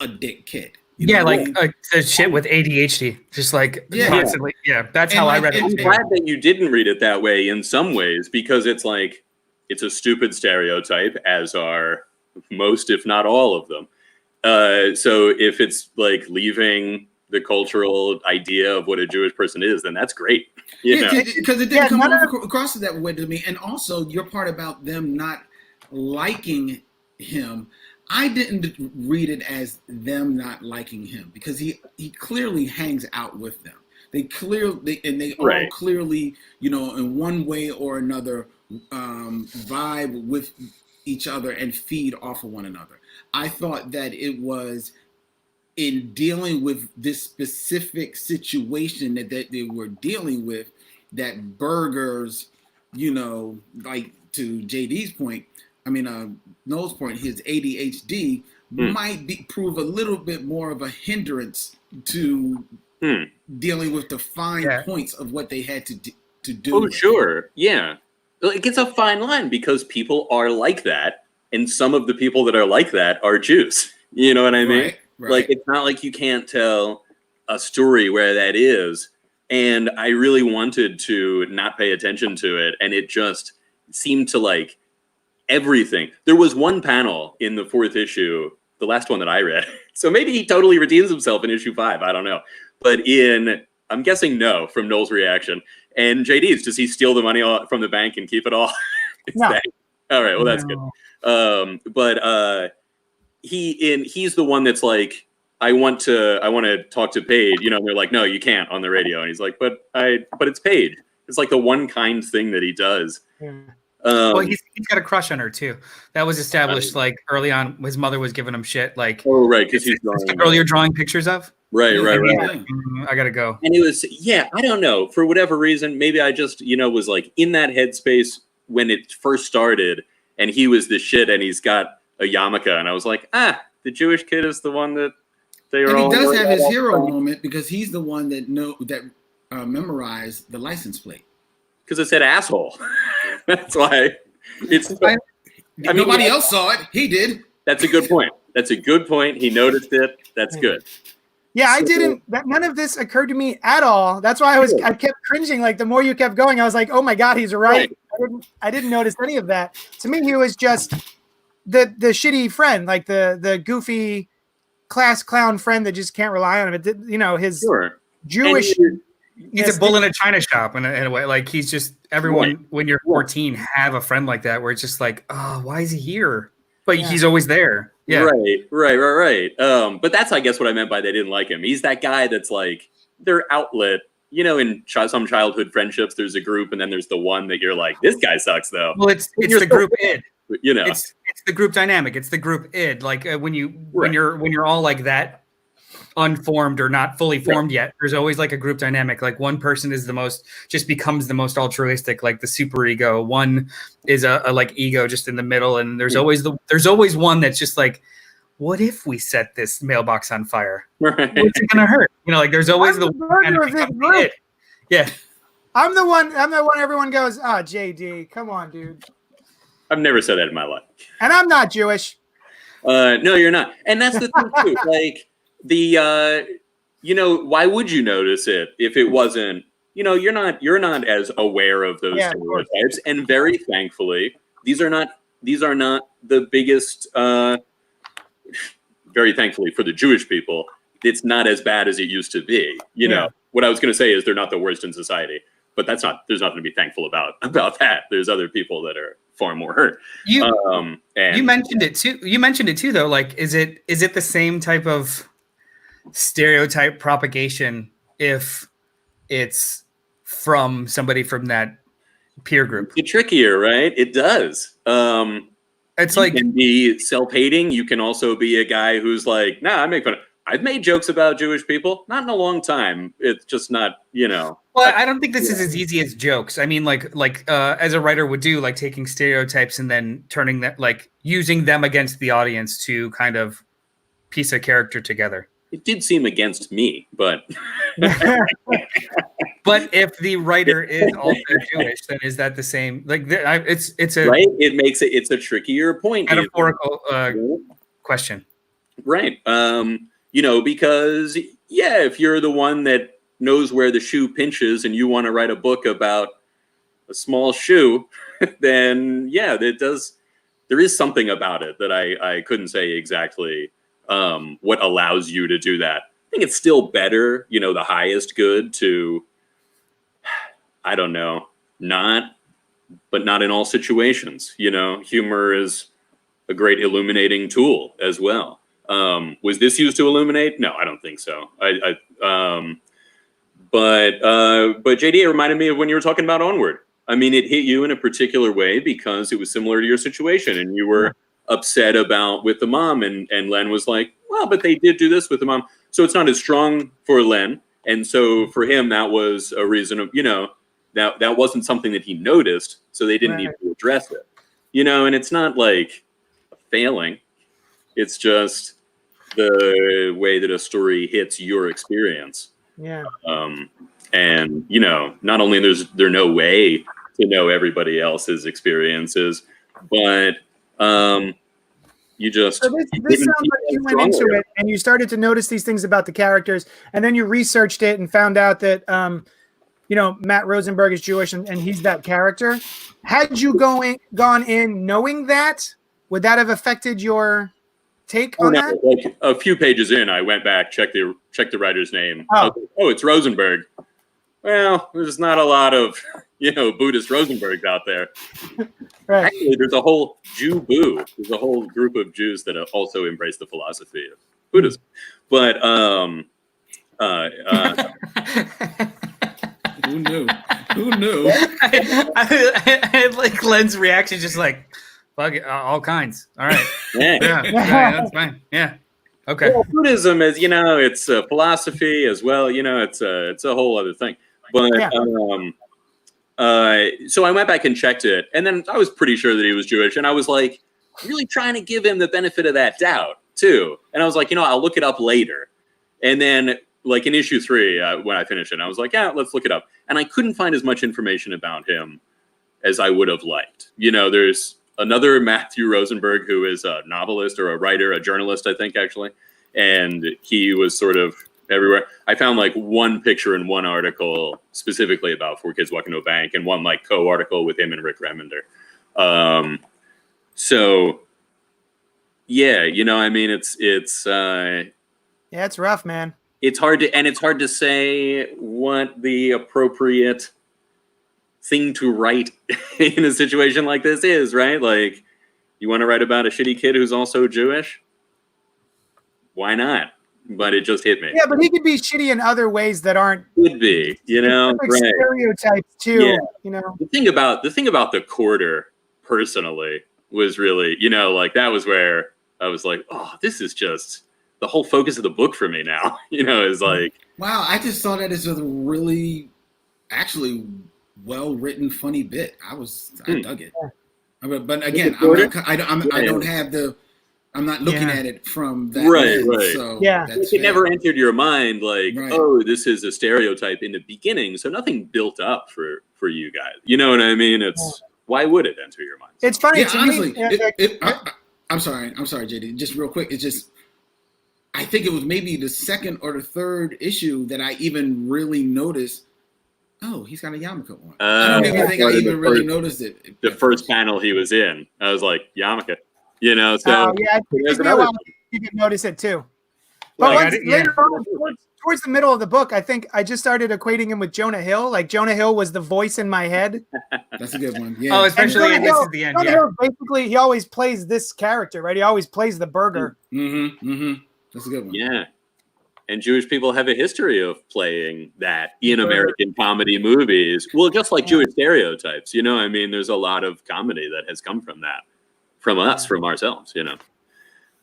a dick kid. The shit with ADHD, just like constantly. Yeah, that's how I read it. I'm glad that you didn't read it that way in some ways, because it's like, it's a stupid stereotype, as are most, if not all of them. So if it's like leaving the cultural idea of what a Jewish person is, then that's great. Because it didn't come across that way to me. And also your part about them not liking him, I didn't read it as them not liking him, because he clearly hangs out with them. They all clearly, in one way or another, vibe with each other and feed off of one another. I thought that it was in dealing with this specific situation that they were dealing with, that Berger's, like to JD's point, Noel's point, his ADHD might prove a little bit more of a hindrance to dealing with the fine points of what they had to do. Oh, sure. Yeah. It gets a fine line, because people are like that. And some of the people that are like that are Jews. You know what I mean? Right. Like, it's not like you can't tell a story where that is. And I really wanted to not pay attention to it. And it just seemed to like everything. There was one panel in the 4th issue, the last one that I read. So maybe he totally redeems himself in issue 5. I don't know. But I'm guessing no, from Noel's reaction. And JD's, does he steal the money from the bank and keep it all? No. All right, well, that's good. But he's the one that's like, I want to talk to Paige, and they're like, no, you can't on the radio. And he's like, but it's Paige. It's like the one kind thing that he does. Yeah. Well, he's got a crush on her too. That was established like early on. His mother was giving him shit. Like, oh right, because he's the girl you're drawing pictures of. Right. I gotta go. And it was, I don't know, for whatever reason, maybe I just, was like in that headspace when it first started, and he was the shit, and he's got a yarmulke, and I was like, the Jewish kid is the one that they are. And he does have his hero moment, because he's the one that memorized the license plate. Because it said asshole. That's why it's. I mean, Nobody else saw it. He did. That's a good point. He noticed it. That's good. Yeah, I didn't. None of this occurred to me at all. That's why I kept cringing. Like the more you kept going, I was like, "Oh my God, he's right." I didn't notice any of that. To me, he was just the shitty friend, like the goofy class clown friend that just can't rely on him. It did, his Jewish. He's a bull in a china shop in a way. Like he's just everyone when you're 14 have a friend like that where it's just like, oh, why is he here? But he's always there. Yeah. Right. But that's, I guess, what I meant by they didn't like him. He's that guy that's like their outlet. In some childhood friendships, there's a group, and then there's the one that you're like, this guy sucks, though. Well, it's the group id. It's the group dynamic. It's the group id. Like when you're all like that, unformed or not fully formed yet, there's always like a group dynamic. Like one person becomes the most altruistic, like the super ego. One is a like ego just in the middle, and there's always one that's just like, what if we set this mailbox on fire? What's it gonna hurt? Like there's always the one kind of yeah. I'm the one everyone goes, JD, come on, dude. I've never said that in my life. And I'm not Jewish. No, you're not. And that's the thing too. Like why would you notice it if it wasn't, you're not as aware of those stereotypes. And very thankfully, these are not the biggest, very thankfully for the Jewish people, it's not as bad as it used to be. What I was going to say is they're not the worst in society, but there's nothing to be thankful about that. There's other people that are far more hurt. You mentioned it too, though. Like, is it the same type of stereotype propagation if it's from somebody from that peer group? It's trickier, right? It does. It's you like can be self-hating. You can also be a guy who's like, nah, I make fun of. I've made jokes about Jewish people, not in a long time. It's just not, Well, I don't think this is as easy as jokes. I mean, like as a writer would do, like taking stereotypes and then turning that, like using them against the audience to kind of piece a character together. It did seem against me, but but if the writer is also Jewish, then is that the same? Like, it's a right. It's a trickier point. Metaphorical question, right? Because if you're the one that knows where the shoe pinches and you want to write a book about a small shoe, then it does. There is something about it that I couldn't say exactly. What allows you to do that? I think it's still better, the highest good to, I don't know, but not in all situations. Humor is a great illuminating tool as well. Was this used to illuminate? No, I don't think so. But JD, it reminded me of when you were talking about Onward. I mean, it hit you in a particular way because it was similar to your situation, and you were upset with the mom, and Len was like, well, but they did do this with the mom, so it's not as strong for Len, and so for him that was a reason of that wasn't something that he noticed, so they didn't need to address it, and it's not like a failing, it's just the way that a story hits your experience. And not only is there no way to know everybody else's experiences, but you just so this sounds like you went into it and you started to notice these things about the characters, and then you researched it and found out that Matt Rosenberg is Jewish and he's that character. Had you gone in knowing that, would that have affected your take on that? Like a few pages in, I went back, checked the writer's name. Oh, it's Rosenberg. Well, there's not a lot of Buddhist Rosenbergs out there. Right. Actually, there's a whole Jew-boo. There's a whole group of Jews that also embrace the philosophy of Buddhism. But who knew? Who knew? I like Len's reaction, just like, fuck it, all kinds. All right. Yeah, that's fine. Yeah. Okay. Well, Buddhism is, it's a philosophy as well. It's a whole other thing. But so I went back and checked it, and then I was pretty sure that he was Jewish, and I was like really trying to give him the benefit of that doubt too. And I was like, I'll look it up later. And then like in issue 3, when I finished it, I was like, let's look it up. And I couldn't find as much information about him as I would have liked. There's another Matthew Rosenberg, who is a novelist or a writer, a journalist, I think, actually. And he was sort of everywhere. I found like one picture in one article specifically about Four Kids Walk Into a Bank, and one like co-article with him and Rick Remender. So yeah, I mean, it's Yeah, it's rough, man. it's hard to say what the appropriate thing to write in a situation like this is, right? Like, you want to write about a shitty kid who's also Jewish? Why not? But it just hit me. Yeah, but he could be shitty in other ways that aren't. Could be, right? Stereotypes too. Yeah. The thing about the Quarter, personally, was really, like, that was where I was like, oh, this is just the whole focus of the book for me now. Is like, wow, I just saw that as a really, actually, well-written, funny bit. I dug it. But again, I'm not looking at it from that lens, so yeah, it never entered your mind like, oh, this is a stereotype in the beginning, so nothing built up for you guys. You know what I mean? It's why would it enter your mind? It's funny. Honestly, I'm sorry, JD. Just real quick, it's just I think it was maybe the second or the third issue that I even really noticed. Oh, he's got a yarmulke on. I don't even think I even really noticed it. The first panel he was in, I was like, yarmulke. So yeah, you can notice it too. But later on, towards the middle of the book, I think I just started equating him with Jonah Hill. Like, Jonah Hill was the voice in my head. That's a good one. Yeah. Oh, especially this is the end. Jonah Hill, basically, he always plays this character, right? He always plays the burger. That's a good one. Yeah. And Jewish people have a history of playing that in American comedy movies. Well, just like Jewish stereotypes, I mean, there's a lot of comedy that has come from that. From us, from ourselves,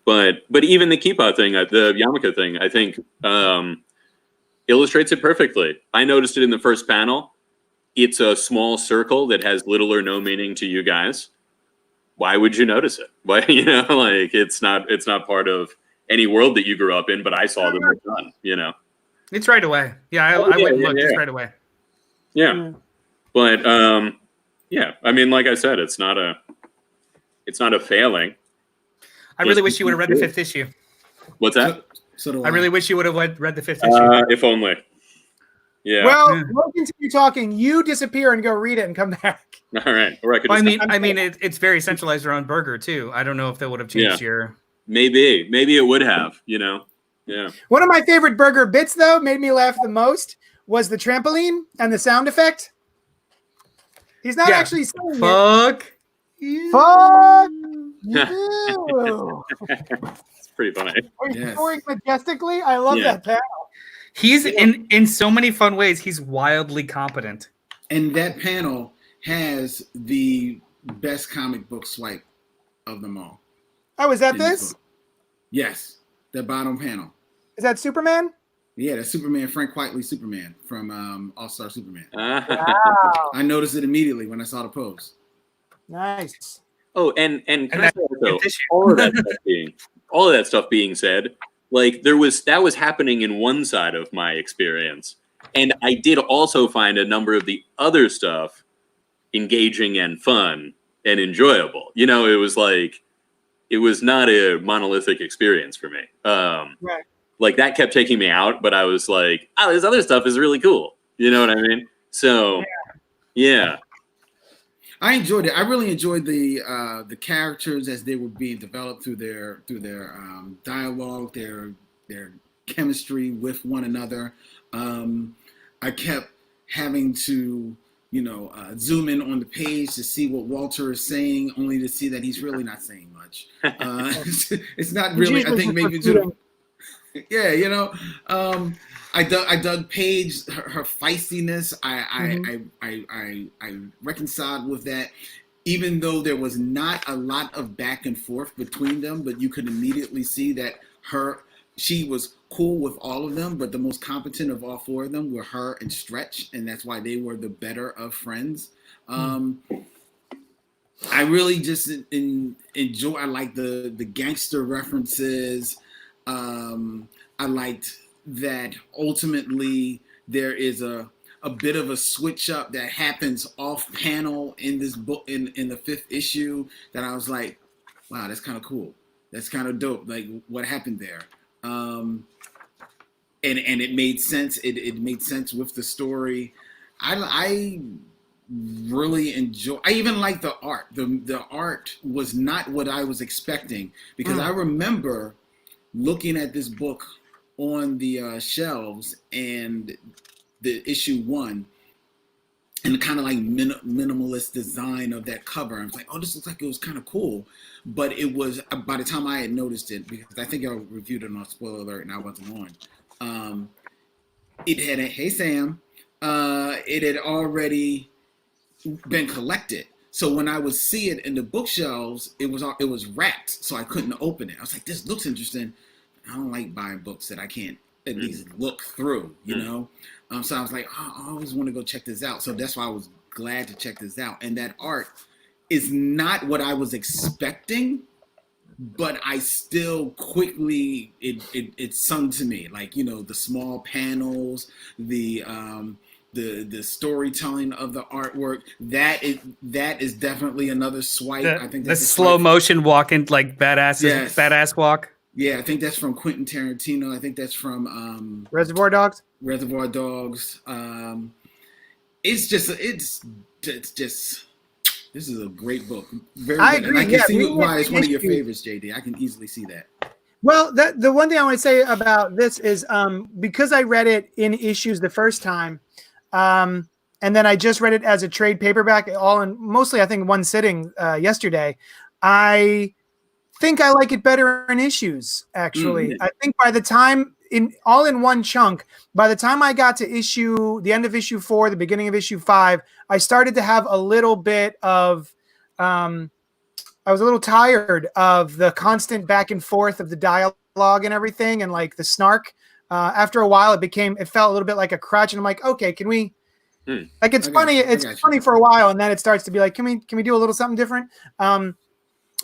But even the kippah thing, the yarmulke thing, I think illustrates it perfectly. I noticed it in the first panel. It's a small circle that has little or no meaning to you guys. Why would you notice it? Why, like, it's not part of any world that you grew up in, but I saw them with done, It's right away. Yeah, I went and looked. It's right away. Yeah. But yeah, I mean, like I said, it's not a failing. I really wish you would have read the 5th issue. What's that? So I really wish you would have read the 5th issue. If only. Yeah. Well, we'll continue talking. You disappear and go read it and come back. All right. Or I mean, it's very centralized around Burger too. I don't know if that would have changed your. Maybe it would have. Yeah. One of my favorite Burger bits, though, made me laugh the most was the trampoline and the sound effect. He's not actually saying Fuck. Fuck you. It's pretty funny. He's scoring majestically. I love that panel. He's in so many fun ways. He's wildly competent. And that panel has the best comic book swipe of them all. Oh, is that this? Yes, the bottom panel. Is that Superman? Yeah, that's Superman, Frank Whiteley Superman from All-Star Superman. Wow. I noticed it immediately when I saw the post. Nice. Oh, and can I say also, all of that stuff being said, like that was happening in one side of my experience, and I did also find a number of the other stuff engaging and fun and enjoyable. It was like it was not a monolithic experience for me. Right. Like that kept taking me out, but I was like, oh, this other stuff is really cool. You know what I mean? So, yeah. I enjoyed it. I really enjoyed the characters as they were being developed through their dialogue, their chemistry with one another. I kept having to zoom in on the page to see what Walter is saying, only to see that he's really not saying much. It's not really. I think maybe I dug Paige, her feistiness. I reconciled with that, even though there was not a lot of back and forth between them. But you could immediately see that she was cool with all of them, but the most competent of all four of them were her and Stretch, and that's why they were the better of friends. I really just enjoy. I like the gangster references. I liked that ultimately there is a a bit of a switch up that happens off panel in this book in the 5th issue that I was like, wow, that's kind of cool. That's kind of dope. Like what happened there. And it made sense. It made sense with the story. I really enjoy. I even like the art. The art was not what I was expecting because I remember looking at this book on the shelves and the issue 1 and the kind of like minimalist design of that cover. I was like, oh, this looks like it was kind of cool. But it was, by the time I had noticed it, because I think I reviewed it on Spoiler Alert and I wasn't on, it had hey Sam, it had already been collected. So when I would see it in the bookshelves, it was wrapped, so I couldn't open it. I was like, this looks interesting. I don't like buying books that I can't at least look through, you know? So I was like, oh, I always want to go check this out. So that's why I was glad to check this out. And that art is not what I was expecting, but I still quickly, it sung to me. Like, you know, the small panels, the storytelling of the artwork, that is definitely another swipe. I think that's the slow motion walking, like badass walk. Yeah, I think that's from Quentin Tarantino. I think that's from Reservoir Dogs. Reservoir Dogs. It's just this is a great book. Very I good. agree. And I can see we why it's one of your issues. favorites, JD. I can easily see that. Well, the one thing I want to say about this is because I read it in issues the first time, and then I just read it as a trade paperback, all in mostly I think one sitting yesterday. I think I like it better in issues. Actually, I think by the time in one chunk, by the time I got to the end of issue 4, the beginning of issue 5, I started to have a little bit of. I was a little tired of the constant back and forth of the dialogue and everything, and like the snark. After a while, it felt a little bit like a crutch, and I'm like, okay, can we? Like it's funny. It's funny for a while, and then it starts to be like, can we do a little something different?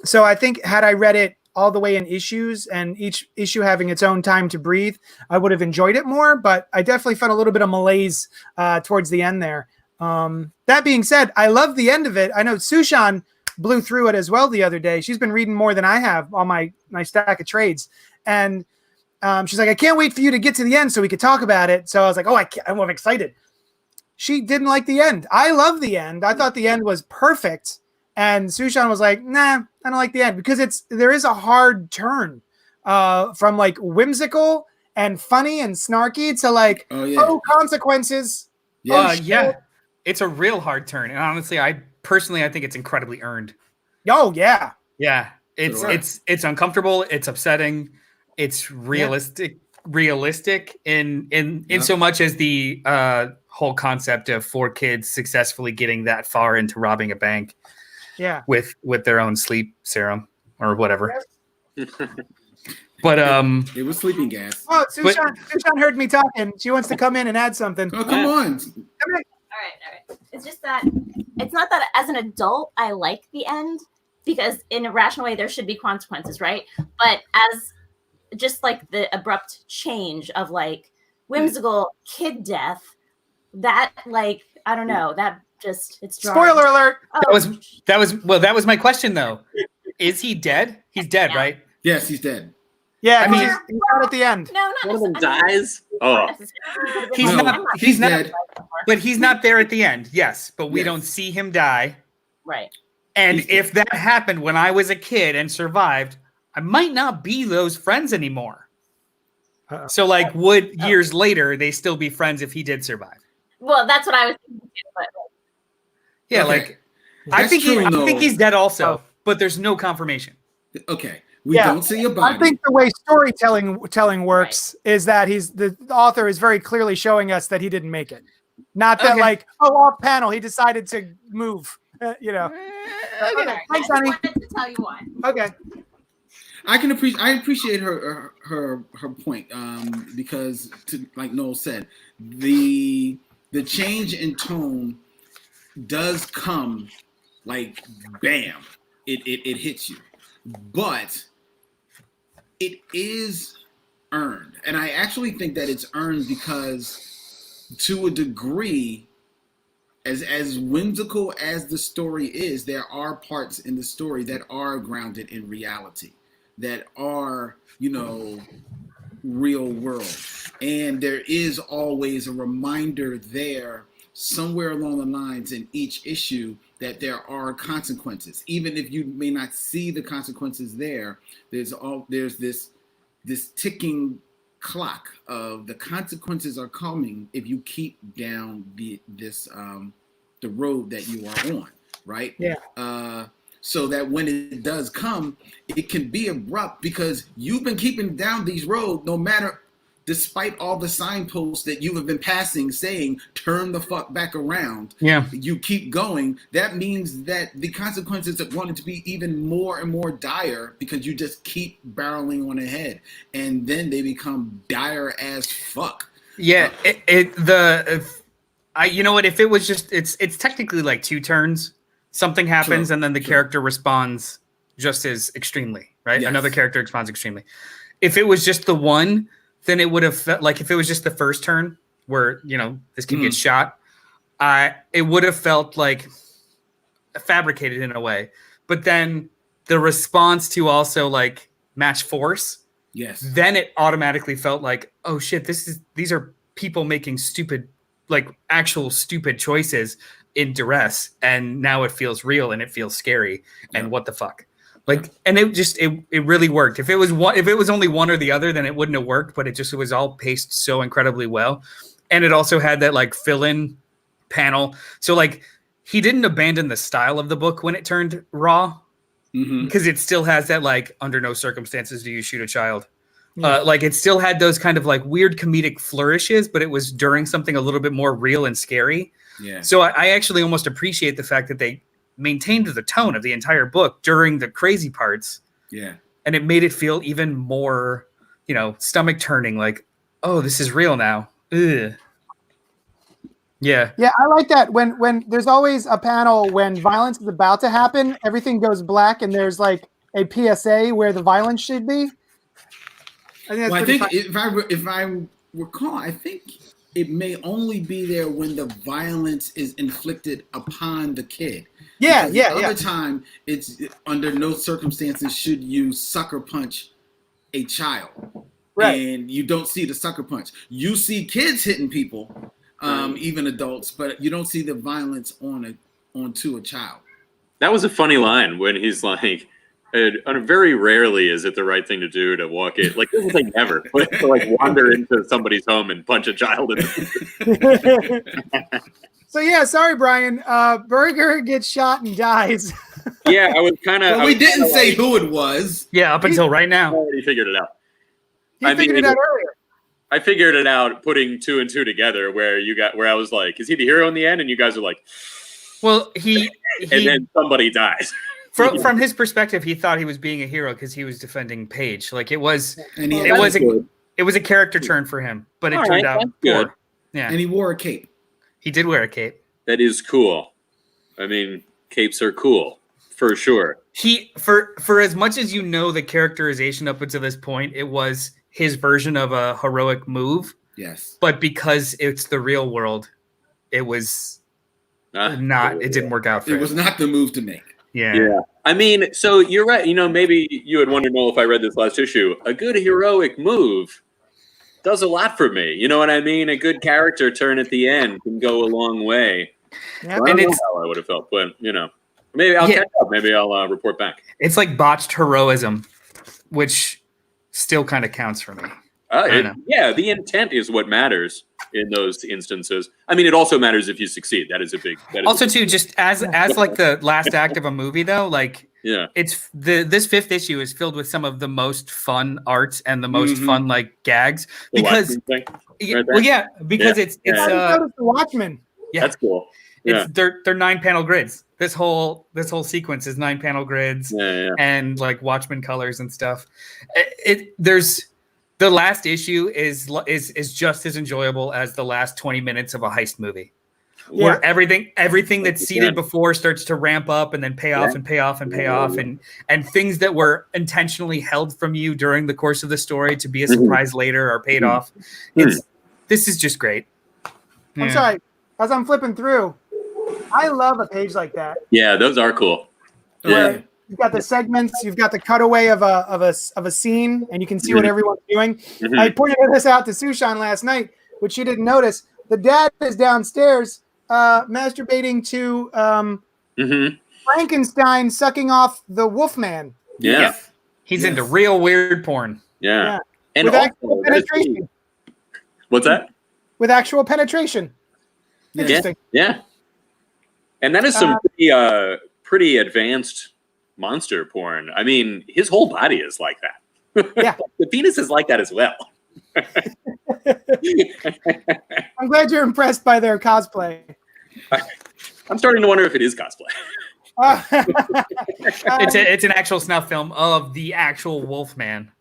So I think had I read it all the way in issues and each issue having its own time to breathe, I would have enjoyed it more. But I definitely felt a little bit of malaise towards the end there. That being said, I love the end of it. I know Sushan blew through it as well the other day. She's been reading more than I have on my stack of trades. And she's like, I can't wait for you to get to the end so we could talk about it. So I was like, oh, I'm excited. She didn't like the end. I love the end. I thought the end was perfect. And Sushan was like, nah, I don't like the end because there is a hard turn from like whimsical and funny and snarky to like, consequences. Yeah. It's a real hard turn. And honestly, I think it's incredibly earned. Oh yeah. Yeah. It's uncomfortable. It's upsetting. It's realistic in so much as the whole concept of 4 kids successfully getting that far into robbing a bank. Yeah. With their own sleep serum or whatever. But it was sleeping gas. Oh, Sushan heard me talking. She wants to come in and add something. Oh, come on. All right. It's just that it's not that as an adult I like the end because in a rational way there should be consequences, right? But as just like the abrupt change of like whimsical kid death, that like I don't know, that just it's jarring. Spoiler alert. Oh. That was my question though. Is he dead? He's dead, right? Yes, he's dead. Yeah, I mean he's out at the end. No, not one of them dies. Oh, he's not dead. But he's not there at the end. Yes, but we don't see him die. Right. And if that happened when I was a kid and survived, I might not be those friends anymore. So like would years later they still be friends if he did survive? Well, that's what I was thinking. But yeah, like I think he's dead also, but there's no confirmation. Okay. We don't see a body. I think the way storytelling works is that the author is very clearly showing us that he didn't make it. Not that like, off panel, he decided to move, you know. Okay. Thanks, honey. I wanted to tell you why. Okay. I appreciate her point because like Noel said, the change in tone does come like bam, it hits you, but it is earned, and I actually think that it's earned because to a degree, as whimsical as the story is, there are parts in the story that are grounded in reality, that are, real world. And there is always a reminder there somewhere along the lines in each issue that there are consequences. Even if you may not see the consequences there's this ticking clock of the consequences are coming if you keep down the road that you are on, right? Yeah. So that when it does come, it can be abrupt because you've been keeping down these roads despite all the signposts that you have been passing saying, turn the fuck back around. Yeah. You keep going. That means that the consequences are going to be even more and more dire because you just keep barreling on ahead. And then they become dire as fuck. Yeah. You know what? If it was just, it's technically like 2 turns. Something happens and then the character responds just as extremely, right? Yes. Another character responds extremely. If it was just the one, then it would have felt like if it was just the first turn where, this kid gets shot, it would have felt like fabricated in a way. But then the response to also like match force, yes, then it automatically felt like, oh shit, these are people making stupid, like actual stupid choices in duress, and now it feels real and it feels scary. And what the fuck? Like, and it really worked. If it was only one or the other, then it wouldn't have worked, but it was all paced so incredibly well. And it also had that like fill-in panel. So like he didn't abandon the style of the book when it turned raw, because it still has that like, under no circumstances do you shoot a child. Like it still had those kind of like weird comedic flourishes, but it was during something a little bit more real and scary. Yeah. So I actually almost appreciate the fact that they maintained the tone of the entire book during the crazy parts. Yeah. And it made it feel even more, stomach turning, like, oh, this is real now. Ugh. Yeah. Yeah, I like that. When there's always a panel when violence is about to happen, everything goes black and there's like a PSA where the violence should be. I think if I recall, I think it may only be there when the violence is inflicted upon the kid. Yeah, because yeah, the other time, it's under no circumstances should you sucker punch a child. Right. And you don't see the sucker punch. You see kids hitting people, even adults, but you don't see the violence onto a child. That was a funny line when he's like, very rarely is it the right thing to do to walk in. Like, this is like never. But to like wander into somebody's home and punch a child in the So yeah, sorry, Brian. Berger gets shot and dies. Yeah, I was kind of. Well, we didn't say who it was. Yeah, up until right now. I already figured it out. He figured it out earlier. I figured it out putting 2 and 2 together where I was like, is he the hero in the end? And you guys are like, well, and then somebody dies. From his perspective, he thought he was being a hero because he was defending Paige. Like it was a character turn for him, but it turned out good. Yeah, and he wore a cape. He did wear a cape. That is cool. I mean, capes are cool for sure. For as much as the characterization up until this point, it was his version of a heroic move. Yes, but because it's the real world, it was not. It didn't work out for him. It was not the move to make. Yeah. I mean, so you're right. Maybe you would wonder, Noel, if I read this last issue. A good heroic move does a lot for me. You know what I mean? A good character turn at the end can go a long way. Yeah, I don't know how I would have felt, but maybe I'll catch up. Maybe I'll report back. It's like botched heroism, which still kind of counts for me. Yeah, the intent is what matters in those instances. I mean, it also matters if you succeed. That is a big. Just as like the last act of a movie, though, like it's this 5th issue is filled with some of the most fun art and the most fun like gags because it's the Watchmen. Yeah, that's cool. It's they're 9-panel grids. This whole sequence is 9-panel grids and like Watchmen colors and stuff. The last issue is just as enjoyable as the last 20 minutes of a heist movie, where everything that's seeded before starts to ramp up and then pay off and pay off and pay off, and things that were intentionally held from you during the course of the story to be a surprise later are paid off. This is just great. I'm sorry. As I'm flipping through, I love a page like that. Yeah, those are cool. Where you've got the segments, you've got the cutaway of a scene, and you can see what everyone's doing. Mhm. I pointed this out to Sushan last night, which she didn't notice. The dad is downstairs masturbating to Frankenstein sucking off the Wolfman. Yeah. Yep. He's into real weird porn. Yeah. And With also, actual penetration. what's that? With actual penetration. Interesting. Yeah. And that is some pretty advanced monster porn. I mean, his whole body is like that. Yeah. The penis is like that as well. I'm glad you're impressed by their cosplay. I'm starting to wonder if it is cosplay. It's an actual snuff film of the actual Wolfman.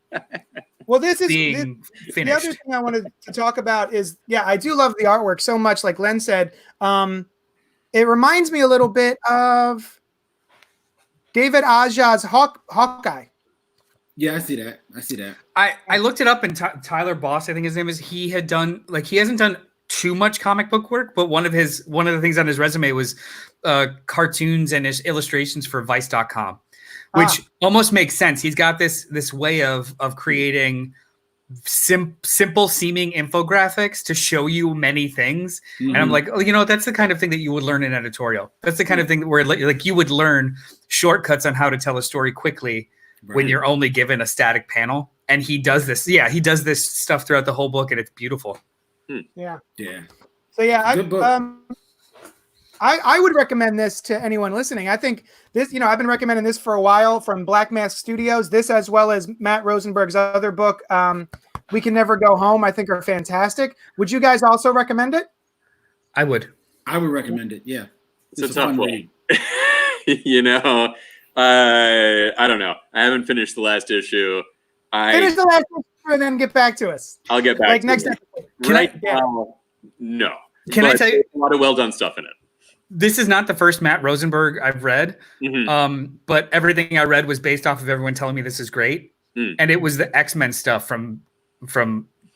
Well, this is being the finished. other thing I wanted to talk about is, I do love the artwork so much. Like Len said, it reminds me a little bit of David Aja's Hawkeye. Yeah, I see that. I looked it up, and Tyler Boss, I think his name is. He had done he hasn't done too much comic book work, but one of the things on his resume was cartoons and his illustrations for Vice.com, which almost makes sense. He's got this way of creating simple seeming infographics to show you many things. And I'm like, that's the kind of thing that you would learn in editorial. That's the kind of thing where you would learn shortcuts on how to tell a story quickly when you're only given a static panel. And he does this. Yeah, he does this stuff throughout the whole book, and it's beautiful. Yeah. So Good book. I would recommend this to anyone listening. I think this, I've been recommending this for a while from Black Mask Studios. This, as well as Matt Rosenberg's other book, We Can Never Go Home, I think are fantastic. Would you guys also recommend it? I would recommend it. Yeah. It's a tough one. I don't know. I haven't finished the last issue. Finish the last issue and then get back to us. I'll get back to next it. episode. No. Can I tell you a lot of well done stuff in it? This is not the first Matt Rosenberg I've read, but everything I read was based off of everyone telling me this is great, and it was the X-Men stuff from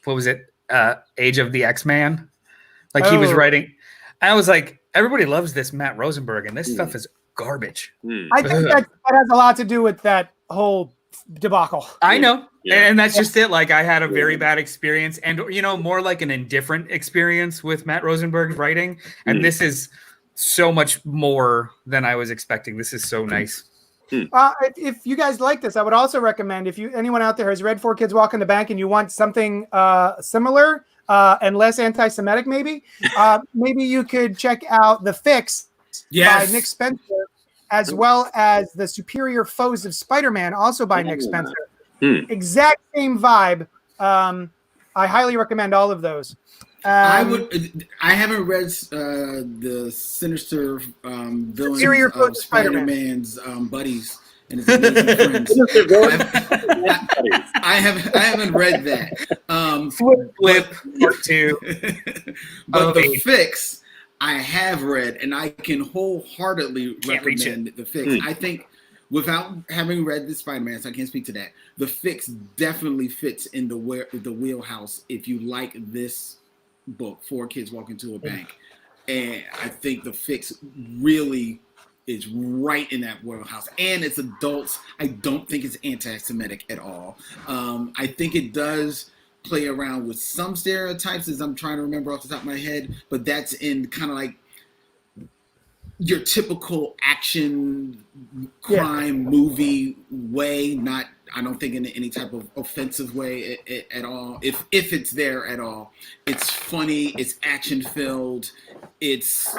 what was it, Age of the X-Man? He was writing. I was like, everybody loves this Matt Rosenberg, and this stuff is garbage. I think that has a lot to do with that whole debacle. I know. Yeah. And that's just it. I had a very bad experience, and more like an indifferent experience with Matt Rosenberg's writing. And this is so much more than I was expecting. This is so nice. If you guys like this, I would also recommend, if anyone out there has read Four Kids Walk in the Bank and you want something similar and less anti-Semitic, maybe you could check out The Fix by Nick Spencer, as well as The Superior Foes of Spider-Man, also by Nick Spencer. Exact same vibe. I highly recommend all of those. I haven't read the sinister villains of Spider-Man's buddies and his amazing friends. I haven't read that. Flip Part 2. But The Fix, I have read, and I can wholeheartedly recommend The Fix. I think, without having read the Spider-Man, so I can't speak to that, The Fix definitely fits in the wheelhouse if you like this book, Four Kids Walk Into a Bank. And I think The Fix really is right in that wheelhouse. And it's adults. I don't think it's anti-Semitic at all. I think it does play around with some stereotypes, as I'm trying to remember off the top of my head, but that's in kind of like your typical action crime movie way, I don't think in any type of offensive way at all. If it's there at all, it's funny, it's action filled, it's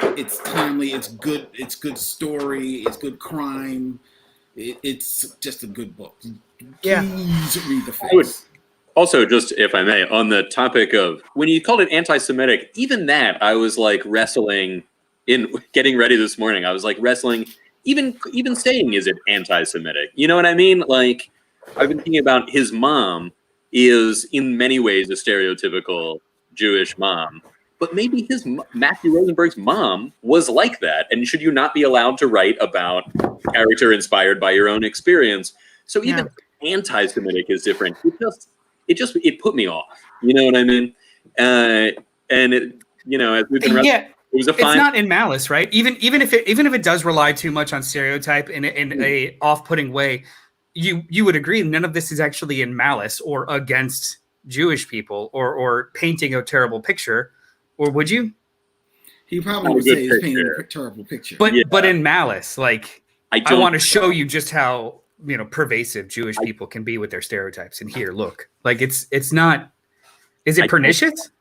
timely, it's good story, it's good crime. It's just a good book. Please read The Fix. Also, just if I may, on the topic of when you called it anti-Semitic, even that I was wrestling in getting ready this morning. I was wrestling, even saying, is it anti-Semitic? You know what I mean? I've been thinking about his mom is in many ways a stereotypical Jewish mom, but maybe Matthew Rosenberg's mom was like that. And should you not be allowed to write about character inspired by your own experience? So even anti-Semitic is different. It put me off. You know what I mean? And as we've been Yeah. it was a It's fine. not in malice, right? Even if it does rely too much on stereotype in a off-putting way, you would agree none of this is actually in malice or against Jewish people or painting a terrible picture, or would you? He probably Not a would good say he's painting picture. a terrible picture. But in malice, like I don't want to show you just how pervasive Jewish people can be with their stereotypes. And here, look, like it's not. Is it pernicious?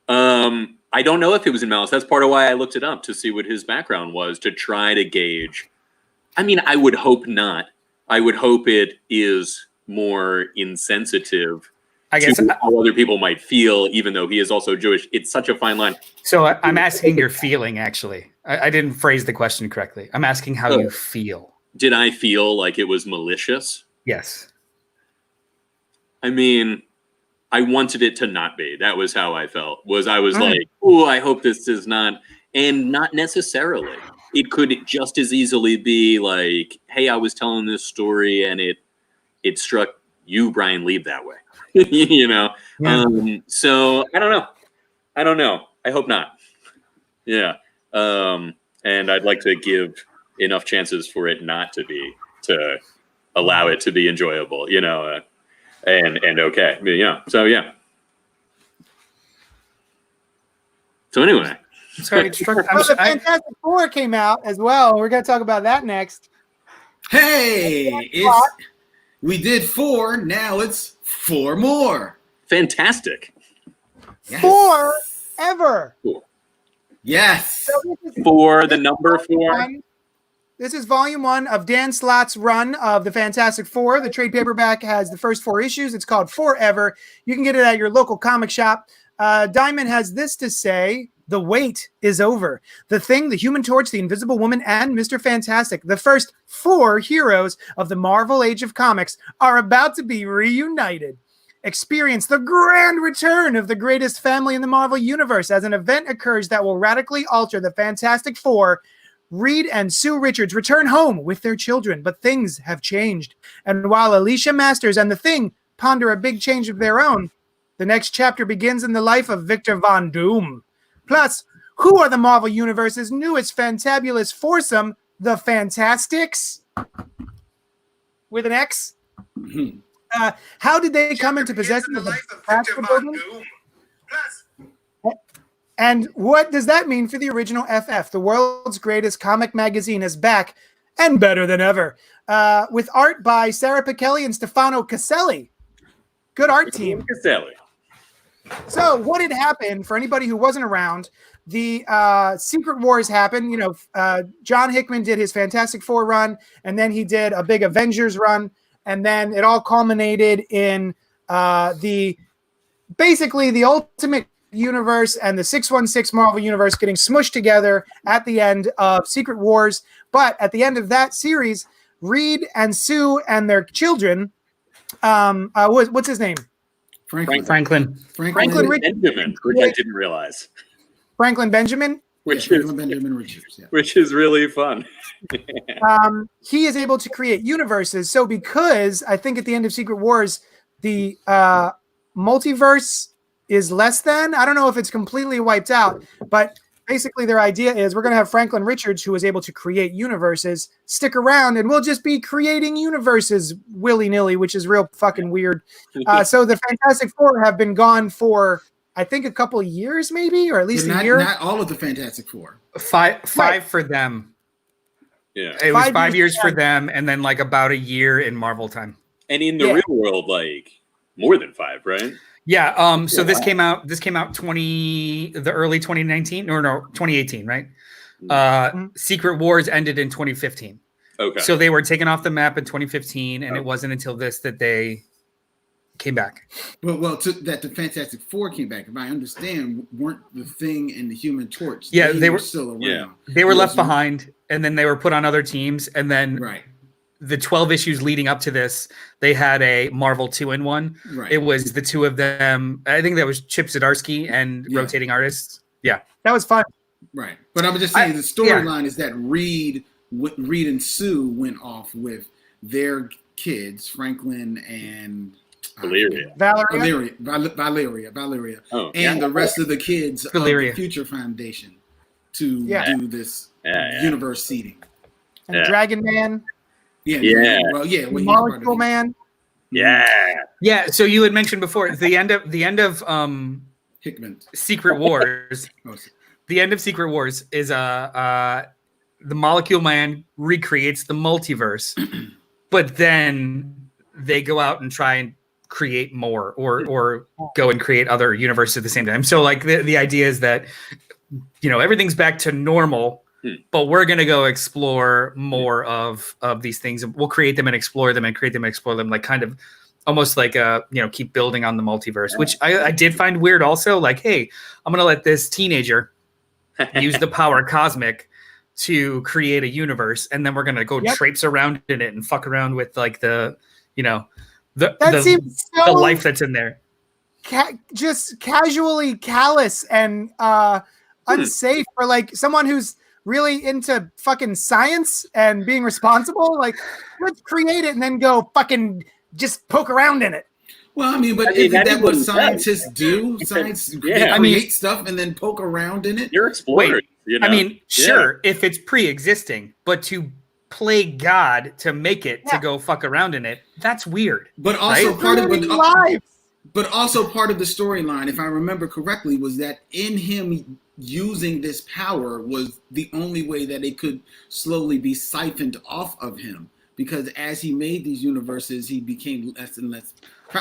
I don't know if it was in malice. That's part of why I looked it up to see what his background was to try to gauge. I mean, I would hope not. I would hope it is more insensitive I guess to how other people might feel, even though he is also Jewish. It's such a fine line. so. I'm asking your feeling. Actually, I didn't phrase the question correctly. I'm asking how you feel. Did I feel like it was malicious? Yes. I mean, I wanted it to not be. That was how I felt. I was like, oh, I hope this is not. And not necessarily. It could just as easily be like, hey, I was telling this story and it struck you, Brian Lieb, that way. Yeah. So I don't know. I hope not. Yeah. And I'd like to give enough chances for it not to be, to allow it to be enjoyable, and okay. Yeah. So yeah. So anyway. Sorry, The Fantastic Four came out as well. We're going to talk about that next. Hey, we did 4. Now it's 4 more. Fantastic. Yes. Forever. Cool. Yes. So For the number 4. This is volume 1 of Dan Slott's run of the Fantastic Four. The trade paperback has the first 4 issues. It's called Fourever. You can get it at your local comic shop. Diamond has this to say: the wait is over. The Thing, the Human Torch, the Invisible Woman, and Mr. Fantastic, the first 4 heroes of the Marvel Age of Comics, are about to be reunited. Experience the grand return of the greatest family in the Marvel Universe as an event occurs that will radically alter the Fantastic Four. Reed and Sue Richards return home with their children, but things have changed. And while Alicia Masters and the Thing ponder a big change of their own, the next chapter begins in the life of Victor Von Doom. Plus, who are the Marvel Universe's newest fantabulous foursome, the Fantastics? With an X? How did they come into possession of the Baxter Building? And what does that mean for the original FF? The world's greatest comic magazine is back and better than ever. With art by Sarah Pichelli and Stefano Caselli. Good art team. Caselli. So what had happened, for anybody who wasn't around, the Secret Wars happened. John Hickman did his Fantastic Four run, and then he did a big Avengers run, and then it all culminated in basically the Ultimate Universe and the 616 Marvel Universe getting smushed together at the end of Secret Wars. But at the end of that series, Reed and Sue and their children, what's his name? Franklin Richards. Benjamin, which I didn't realize. Franklin Benjamin. Benjamin Richards, yeah. Which is really fun. He is able to create universes. So because I think at the end of Secret Wars, the multiverse is less than, I don't know if it's completely wiped out, but basically their idea is we're going to have Franklin Richards, who is able to create universes, stick around, and we'll just be creating universes willy-nilly, which is real fucking weird. So the Fantastic Four have been gone for, I think, a couple of years maybe, or at least a year. Not all of the Fantastic Four. Five for them. Yeah. It was 5 years for them, and then like about a year in Marvel time. And in the real world, like more than 5, right? Yeah. So this came out the early 2019 or no 2018, right? Secret Wars ended in 2015. Okay. So they were taken off the map in 2015, and it wasn't until this that they came back. Well, that the Fantastic Four came back. If I understand, weren't the Thing and the Human Torch? Yeah, they were still around. Yeah. They were left behind, and then they were put on other teams, and then the 12 issues leading up to this, they had a Marvel 2-in-1. Right. It was the two of them. I think that was Chip Zdarsky and rotating artists. Yeah, that was fun. Right, but I'm just saying the storyline is that Reed and Sue went off with their kids, Franklin and Valeria. Valeria, Oh, and the rest of the kids Valeria. of the Future Foundation to do this universe seeding. And Dragon Man. Yeah. Well, he's part Molecule of it. Man. Yeah. So you had mentioned before the end of Hickman. Secret Wars. The end of Secret Wars is the Molecule Man recreates the multiverse, but then they go out and try and create more or go and create other universes at the same time. So like the idea is that, everything's back to normal, but we're going to go explore more of these things. We'll create them and explore them and create them and explore them, like kind of almost like keep building on the multiverse, which I did find weird also. Like, hey, I'm going to let this teenager use the power cosmic to create a universe, and then we're going to go traipse around in it and fuck around with like the life that's in there. Just casually callous and unsafe for like someone who's really into fucking science and being responsible. Like, let's create it and then go fucking just poke around in it. Well, but isn't that what scientists do? Science create stuff and then poke around in it. You're explorers. Sure, if it's pre-existing, but to play God to make it to go fuck around in it, that's weird. But also part of the storyline, if I remember correctly, was that in him using this power was the only way that it could slowly be siphoned off of him. Because as he made these universes, he became less and less.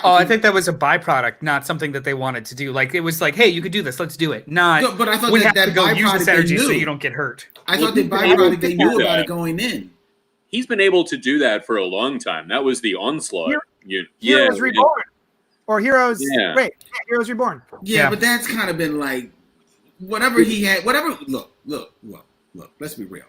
I think that was a byproduct, not something that they wanted to do. Like, it was like, hey, you could do this, let's do it. Not, but I thought we that have to go use this energy so knew. you don't get hurt. I thought that byproduct they knew about it going in. He's been able to do that for a long time. That was the Onslaught. Heroes Reborn. Or Heroes... Wait, Heroes Reborn. Yeah, but that's kind of been like... Whatever he had... Look. Let's be real.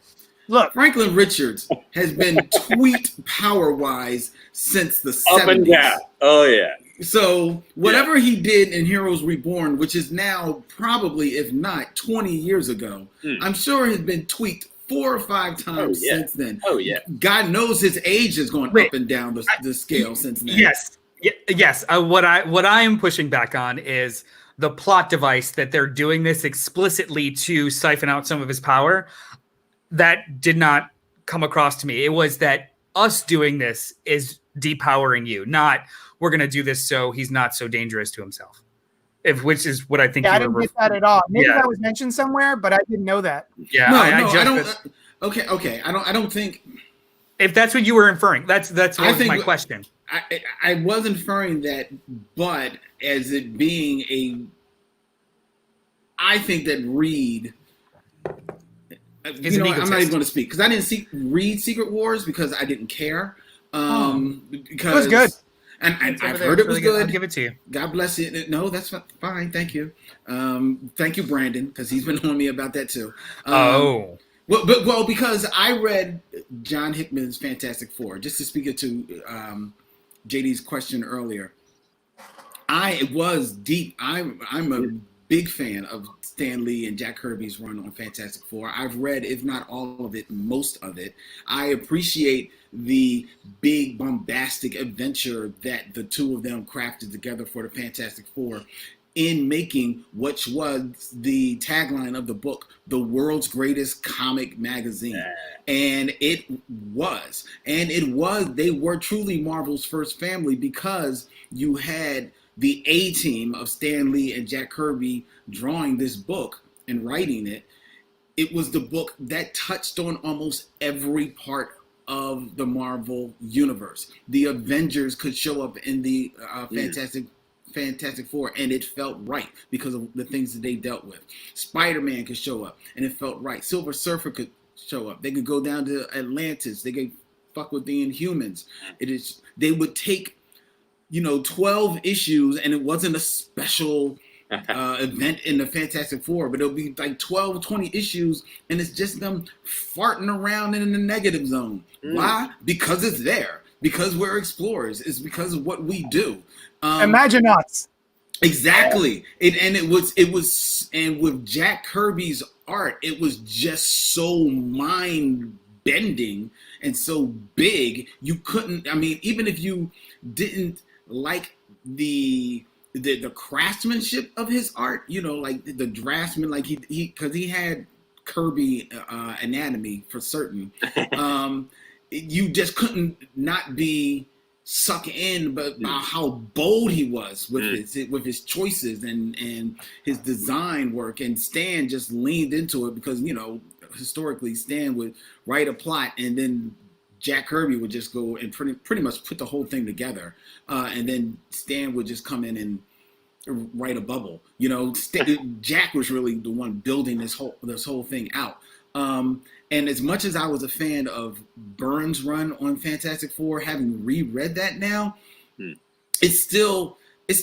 Look, Franklin Richards has been tweet power-wise since the 70s. Up and down. Oh, yeah. So whatever he did in Heroes Reborn, which is now probably, if not 20 years ago, I'm sure has been tweaked 4 or 5 times since then. Oh, yeah. God knows his age has gone up and down the scale since then. Yes. What I am pushing back on is the plot device that they're doing this explicitly to siphon out some of his power. That did not come across to me. It was that us doing this is depowering you, not we're going to do this so he's not so dangerous to himself. Which is what I think. I didn't get that at all. Maybe that was mentioned somewhere, but I didn't know that. Yeah, I don't. Okay. I don't think. If that's what you were inferring, that's my question. I was inferring that, but as it being I think that Reed. I'm not even going to speak because I didn't read Secret Wars because I didn't care. Because it was good. And I've heard it was good. I'll give it to you. God bless you. No, that's fine. Thank you. Thank you, Brandon, because he's been on me about that too. Well, because I read John Hickman's Fantastic Four, just to speak it to JD's question earlier. It was deep. I'm a big fan of Stan Lee and Jack Kirby's run on Fantastic Four. I've read, if not all of it, most of it. I appreciate the big bombastic adventure that the two of them crafted together for the Fantastic Four in making which was the tagline of the book, the world's greatest comic magazine. And they were truly Marvel's first family because you had the A-team of Stan Lee and Jack Kirby drawing this book and writing it. It was the book that touched on almost every part of the Marvel universe. The Avengers could show up in the Fantastic Four, and it felt right because of the things that they dealt with. Spider-Man could show up, and it felt right. Silver Surfer could show up. They could go down to Atlantis. They could fuck with the Inhumans. They would take 12 issues, and it wasn't a special event in the Fantastic Four, but it'll be like 12, 20 issues, and it's just them farting around in the negative zone. Why? Because it's there. Because we're explorers. It's because of what we do. Imagine us. Exactly. And with Jack Kirby's art, it was just so mind-bending and so big. You couldn't, even if you didn't like the craftsmanship of his art, you know, like the draftsman, like he because he had Kirby anatomy for certain. You just couldn't not be sucked in, but by how bold he was with his choices and his design work. And Stan just leaned into it because, you know, historically Stan would write a plot and then Jack Kirby would just go and pretty much put the whole thing together, and then Stan would just come in and write a bubble. You know, Jack was really the one building this whole thing out. And as much as I was a fan of Byrne's run on Fantastic Four, having reread that now, it still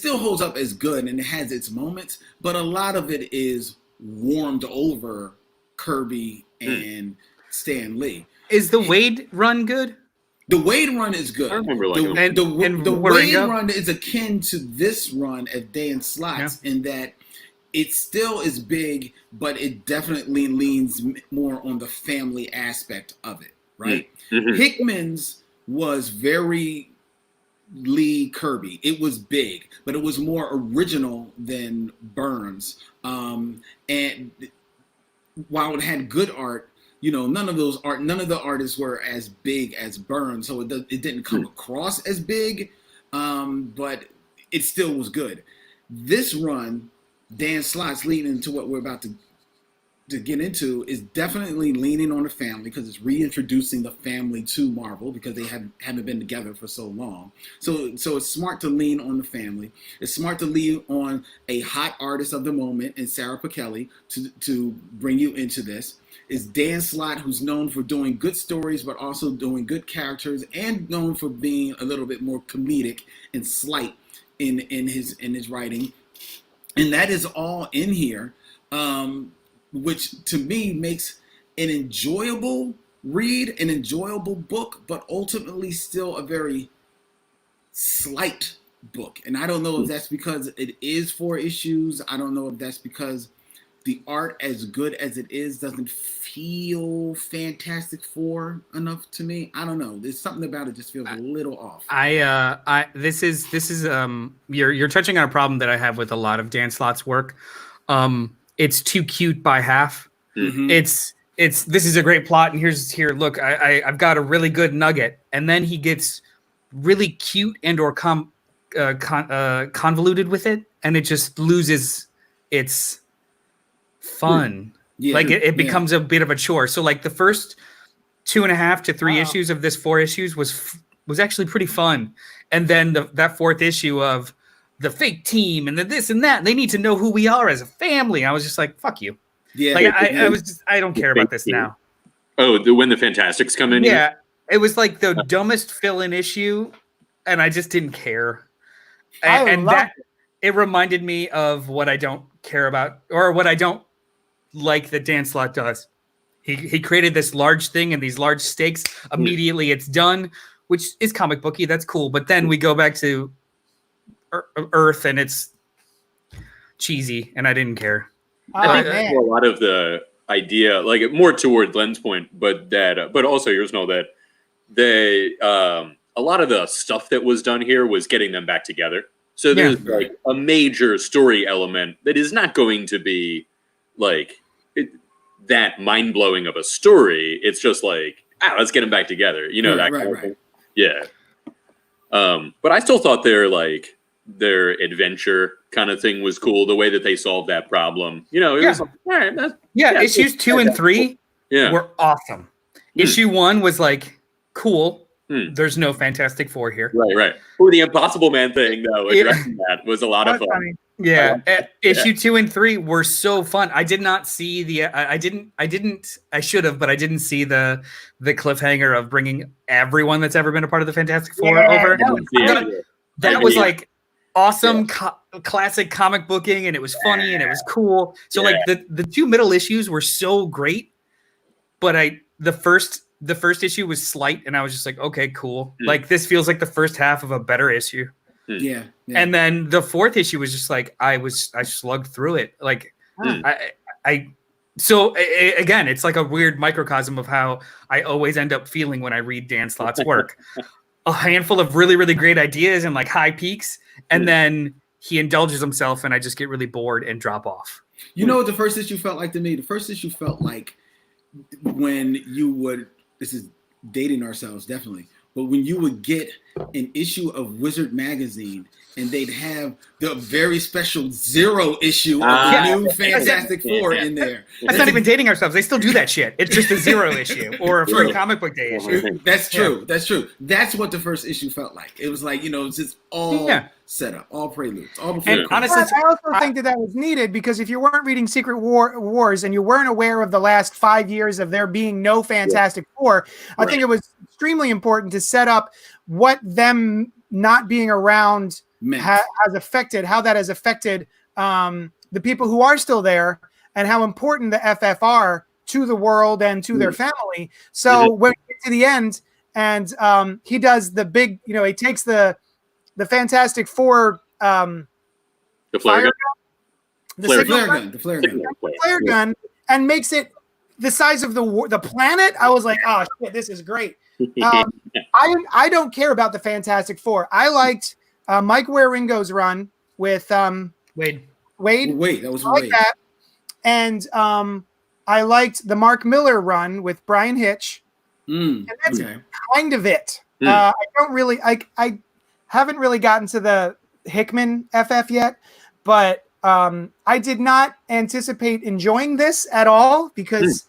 holds up as good and it has its moments, but a lot of it is warmed over Kirby and Stan Lee. Is the Wade run good? The Wade run is good. I remember the Wade run is akin to this run at Dan Slott's in that it still is big, but it definitely leans more on the family aspect of it, right? Mm-hmm. Hickman's was very Lee Kirby. It was big, but it was more original than Byrne's. And while it had good art, you know, none of the artists were as big as Byrne, so it didn't come across as big, but it still was good. This run, Dan Slott's leading into what we're about to get into, is definitely leaning on the family because it's reintroducing the family to Marvel because they haven't been together for so long. So it's smart to lean on the family. It's smart to lean on a hot artist of the moment in Sarah Pichelli to bring you into this. Is Dan Slott, who's known for doing good stories, but also doing good characters, and known for being a little bit more comedic and slight in his writing, and that is all in here, which to me makes an enjoyable read, an enjoyable book, but ultimately still a very slight book. And I don't know if that's because it is 4 issues. I don't know if that's because the art, as good as it is, doesn't feel Fantastic Four enough to me. I don't know. There's something about it just feels a little off. This is you're touching on a problem that I have with a lot of Dan Slott's work. It's too cute by half. Mm-hmm. This is a great plot, and look, I've got a really good nugget, and then he gets really cute and or convoluted with it, and it just loses its fun. Yeah. Like it becomes a bit of a chore. So like the first 2.5 to 3 issues of this 4 issues was actually pretty fun. And then that 4th issue of the fake team and the this and that, they need to know who we are as a family. I was just like, fuck you. Yeah. Like I don't care about this now. Oh, when the Fantastics come in? Yeah. It was like the dumbest fill-in issue, and I just didn't care. It reminded me of what I don't care about, or what I don't like that Dan Slott does. He created this large thing and these large stakes. Immediately it's done, which is comic booky. That's cool. But then we go back to Earth and it's cheesy, and I didn't care. I think a lot of the idea, like more toward Glenn's point, but also yours, Noel, that they a lot of the stuff that was done here was getting them back together. So there's like a major story element that is not going to be like that mind-blowing of a story. It's just like, let's get them back together. You know, that kind of thing. Yeah. But I still thought their adventure kind of thing was cool. The way that they solved that problem. You know, it was like, all right. Issues 2 and 3 were awesome. Issue 1 was like, cool. There's no Fantastic Four here. Right. The Impossible Man thing, though, addressing that was a lot of fun. Funny. Yeah. Issue 2 and 3 were so fun. I did not see I should have, but I didn't see the cliffhanger of bringing everyone that's ever been a part of the Fantastic Four over. That was like awesome, classic comic booking, and it was funny and it was cool. So like the 2 middle issues were so great, but the first issue was slight, and I was just like, okay, cool. Like this feels like the first half of a better issue. Yeah. And then the 4th issue was just like I slugged through it. Like so again, it's like a weird microcosm of how I always end up feeling when I read Dan Slott's work. a handful of really, really great ideas and like high peaks, and then he indulges himself, and I just get really bored and drop off. You know what the first issue felt like to me? The first issue felt like when you would, this is dating ourselves definitely, but when you would get an issue of Wizard magazine and they'd have the very special 0 issue of the new Fantastic Four in there. That's not even dating ourselves. They still do that shit. It's just a 0 issue or a free comic book day issue. That's true. That's true. That's what the first issue felt like. It was like, it's just all set up, all preludes, all before. And honestly, I also think that was needed because if you weren't reading Secret Wars and you weren't aware of the last 5 years of there being no Fantastic Four, I think it was extremely important to set up what them not being around has affected, how that has affected the people who are still there, and how important the FF are to the world and to their family. So when we get to the end, and he does the big, he takes the Fantastic Four, the flare gun, and makes it the size of the planet. I was like, oh shit, this is great. I don't care about the Fantastic Four. I liked Mike Wieringo's run with Wade. That was I like that. And I liked the Mark Miller run with Brian Hitch. And that's kind of it. I don't really, I haven't really gotten to the Hickman FF yet, but I did not anticipate enjoying this at all because,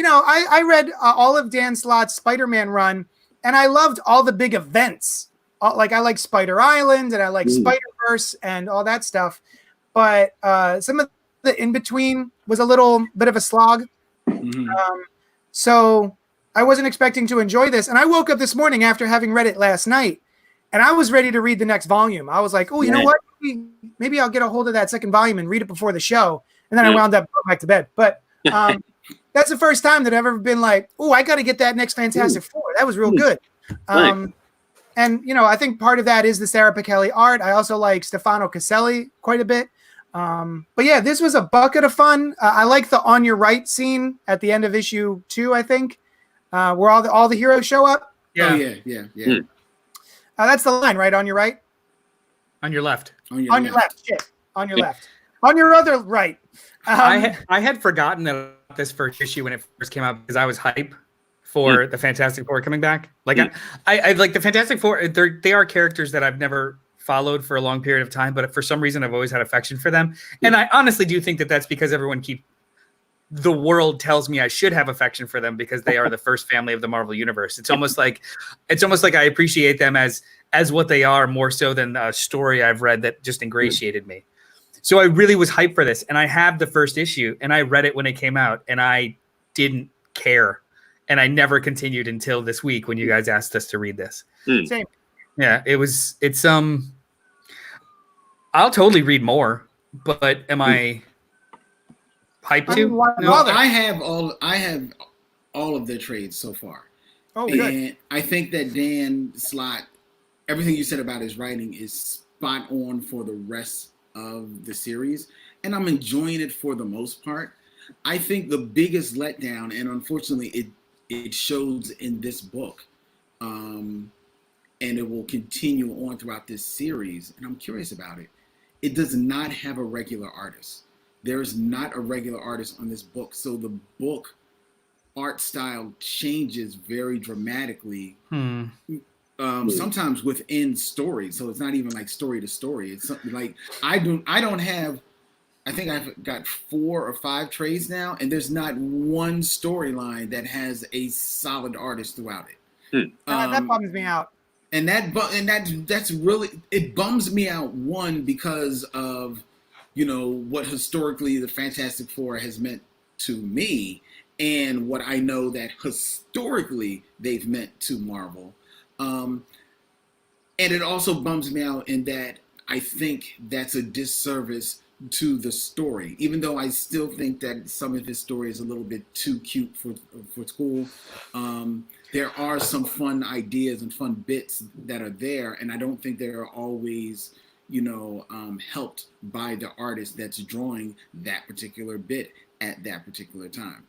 I read all of Dan Slott's Spider-Man run, and I loved all the big events. Like I like Spider Island and I like Spider-Verse and all that stuff. But some of the in-between was a little bit of a slog. So I wasn't expecting to enjoy this. And I woke up this morning after having read it last night, and I was ready to read the next volume. I was like, oh, you know what? Maybe I'll get a hold of that second volume and read it before the show. And then I wound up going back to bed. But that's the first time that I've ever been like, oh, I got to get that next Fantastic Four. That was real good. And, I think part of that is the Sarah Pichelli art. I also like Stefano Caselli quite a bit. But yeah, this was a bucket of fun. I like the On Your Right scene at the end of issue 2, I think, where all the heroes show up. Yeah. That's the line, right? On your right? On your left. On your left. Shit. On your left. On your other right. I had forgotten that this first issue when it first came out because I was hype for the Fantastic Four coming back. Like I like the Fantastic Four. They are characters that I've never followed for a long period of time, but for some reason I've always had affection for them. And I honestly do think that that's because the world tells me I should have affection for them because they are the first family of the Marvel Universe. It's almost like I appreciate them as what they are more so than a story I've read that just ingratiated me. So I really was hyped for this, and I have the first issue, and I read it when it came out, and I didn't care, and I never continued until this week when you guys asked us to read this. Same. Yeah, it's I'll totally read more, but am I hyped to? No, I have all of their trades so far. Oh, and good. I think that Dan Slott, everything you said about his writing is spot on for the rest of the series, and I'm enjoying it for the most part. I think the biggest letdown, and unfortunately it shows in this book, and it will continue on throughout this series, and I'm curious about it. It does not have a regular artist. There's not a regular artist on this book, so the book art style changes very dramatically. Sometimes within stories, so it's not even like story to story. It's something like I think I've got 4 or 5 trades now, and there's not one storyline that has a solid artist throughout it. That bums me out. And that's really, it bums me out. One, because of what historically the Fantastic Four has meant to me, and what I know that historically they've meant to Marvel. And it also bums me out in that I think that's a disservice to the story, even though I still think that some of his story is a little bit too cute for school. There are some fun ideas and fun bits that are there, and I don't think they're always, helped by the artist that's drawing that particular bit at that particular time.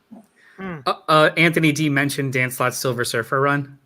Anthony D mentioned Dan Slott's Silver Surfer run.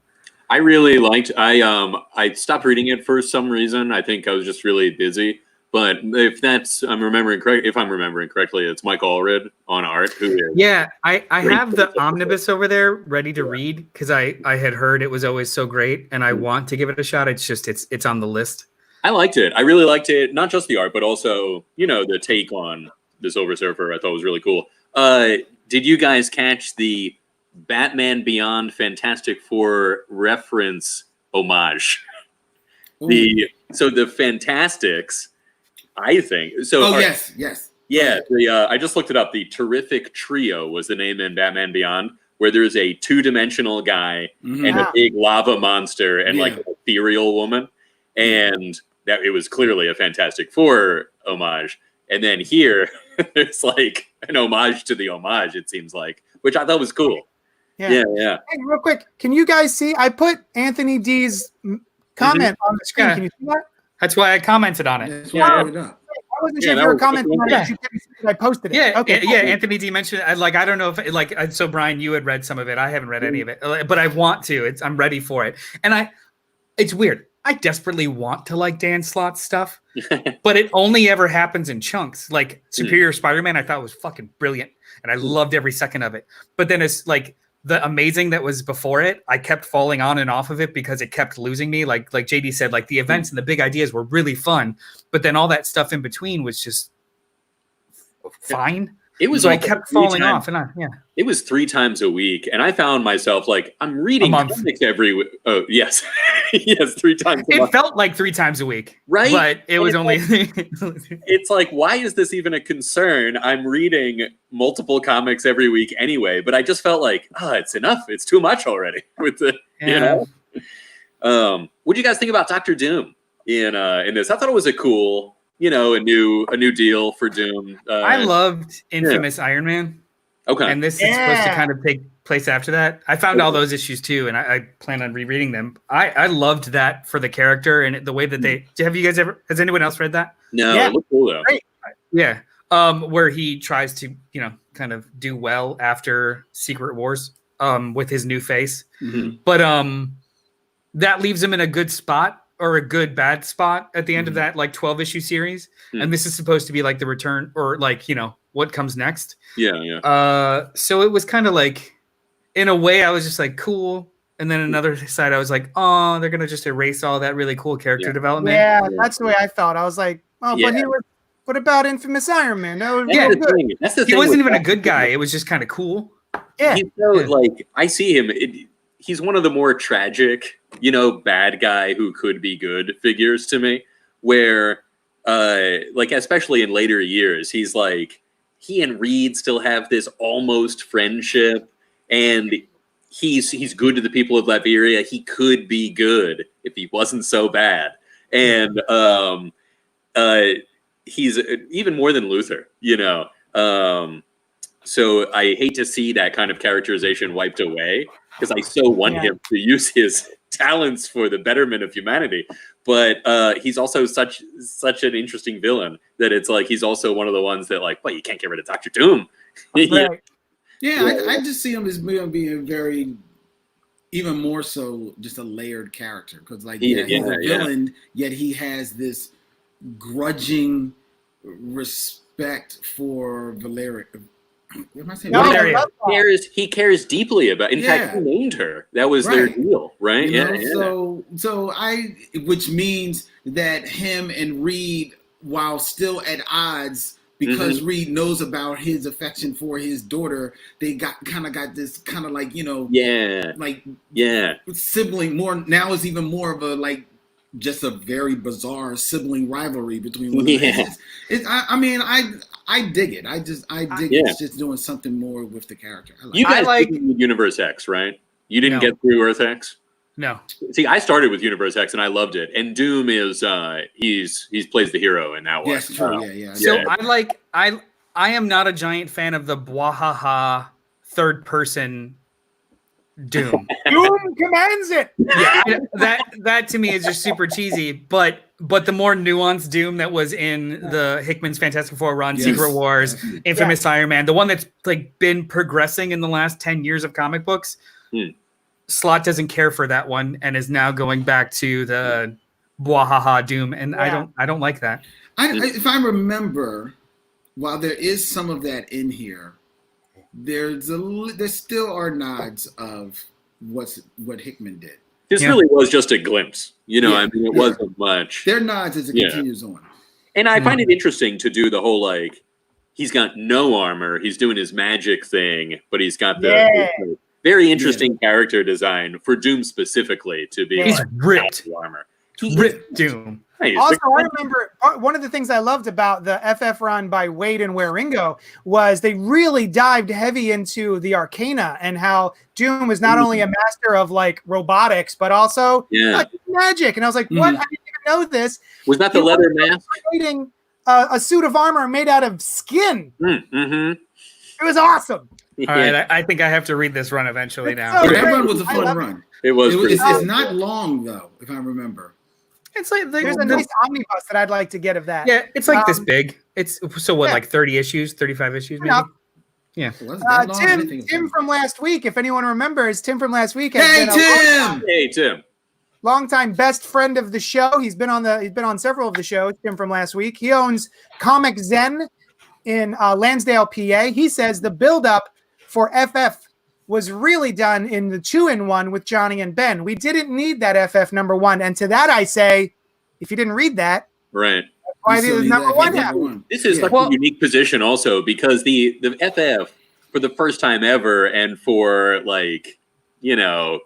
I really liked. I stopped reading it for some reason. I think I was just really busy. But if I'm remembering correctly, it's Mike Allred on art. Who is Yeah, I great have the for omnibus over there ready to read because I had heard it was always so great and I want to give it a shot. It's just it's on the list. I liked it. I really liked it. Not just the art, but also the take on the Silver Surfer. I thought was really cool. Did you guys catch the Batman Beyond Fantastic Four reference homage? Ooh. The Fantastics, I think. So yes. Yeah, I just looked it up. The Terrific Trio was the name in Batman Beyond, where there's a two-dimensional guy and a big lava monster and like an ethereal woman, and that it was clearly a Fantastic Four homage. And then here, there's like an homage to the homage. It seems like, which I thought was cool. Yeah. Hey, real quick, can you guys see? I put Anthony D's comment on the screen. Yeah. Can you see that? That's why I commented on it. That's why I put it up. I wasn't sure if you were commenting on it. You couldn't see that I posted it. Yeah, Okay. yeah. Anthony D mentioned. I don't know if so. Brian, you had read some of it. I haven't read any of it, but I want to. I'm ready for it. And it's weird. I desperately want to like Dan Slott's stuff, but it only ever happens in chunks. Like Superior Spider-Man, I thought was fucking brilliant, and I loved every second of it. But then it's like the Amazing that was before it, I kept falling on and off of it because it kept losing me. Like JD said, like the events and the big ideas were really fun, but then all that stuff in between was just fine. It was. So I kept falling off, and it was 3 times a week, and I found myself like I'm reading comics every week. Oh yes, yes, 3 times. It felt like 3 times a week, right? But it was only. It's like, why is this even a concern? I'm reading multiple comics every week anyway, but I just felt like, it's enough. It's too much already. With the what do you guys think about Dr. Doom in this? I thought it was a cool. A new deal for Doom. I loved Infamous Iron Man. Okay. And this is supposed to kind of take place after that. I found all those issues too, and I plan on rereading them. I loved that for the character and the way that has anyone else read that? No, Yeah. It looked cool though. Great. Yeah. Where he tries to, kind of do well after Secret Wars, with his new face. Mm-hmm. But that leaves him in a good spot. Or a good bad spot at the end of that 12-issue series. And this is supposed to be like the return or what comes next. Yeah. So it was kind of like, in a way I was just like, cool. And then another side I was like, oh, they're going to just erase all that really cool character development. Yeah, that's the way I felt. I was like, but what about Infamous Iron Man? That's the thing. He wasn't even a good guy. It was just kind of cool. Yeah. He's so, I see him. He's one of the more tragic, bad guy who could be good figures to me, where, especially in later years, he's like, he and Reed still have this almost friendship, and he's good to the people of Latveria. He could be good if he wasn't so bad. And he's even more than Luthor, so I hate to see that kind of characterization wiped away, because I so want him to use his talents for the betterment of humanity. But he's also such an interesting villain that it's like he's also one of the ones that you can't get rid of Dr. Doom. Right. I just see him as being very, even more so, just a layered character. Because he's a villain, yet he has this grudging respect for Valeria. Am I saying he cares deeply about. In fact, he named her. That was their deal, right? Which means that him and Reed, while still at odds, because Reed knows about his affection for his daughter, they got this kind of sibling more. Now is even more of a just a very bizarre sibling rivalry between them. I dig it. I dig it. It's just doing something more with the character. You guys did Universe X, right? You didn't get through Earth X? No. See, I started with Universe X and I loved it. And Doom is he's plays the hero in that one. Yes, true. So I am not a giant fan of the bwahaha third person Doom. Doom commands it. Yeah, that to me is just super cheesy. But the more nuanced Doom that was in the Hickman's Fantastic Four run, Secret Wars, Infamous Iron Man, the one that's been progressing in the last 10 years of comic books, Slott doesn't care for that one and is now going back to the Bwahaha Doom, and Yeah. I don't like that. If I remember, while there is some of that in here, there still are nods of what Hickman did. This really was just a glimpse. I mean, it wasn't much. There are nods as it continues on. And I find it interesting to do the whole, like, he's got no armor, he's doing his magic thing, but he's got the very interesting character design for Doom specifically to be He's ripped. the armor. Ripped Doom. Also, I remember one of the things I loved about the FF run by Wade and Waringo was they really dived heavy into the arcana and how Doom was not only a master of like robotics, but also magic. And I was like, what? I didn't even know this. Was that the leather mask? Creating a suit of armor made out of skin. Mm-hmm. It was awesome. All right, I think I have to read this run eventually It's now. so That great. run was a I fun love run. It was. It's not long though, if I remember. It's like There's a nice omnibus that I'd like to get of that. yeah, it's like this big. It's like 30 issues, 35 issues, maybe. Yeah. It wasn't that long. I didn't think it was Tim long. from last week, if anyone remembers, Tim from last week Hey has been Tim! Hey, Tim. longtime best friend of the show. He's been on several of the shows. Tim from last week. He owns Comic Zen in Lansdale, PA. He says the build-up for FF was really done in the 2-in-1 with Johnny and Ben. We didn't need that FF #1, and to that I say, if you didn't read that, Right. why You still did need number that one FF happen? This is like a unique position also because the FF for the first time ever and for like,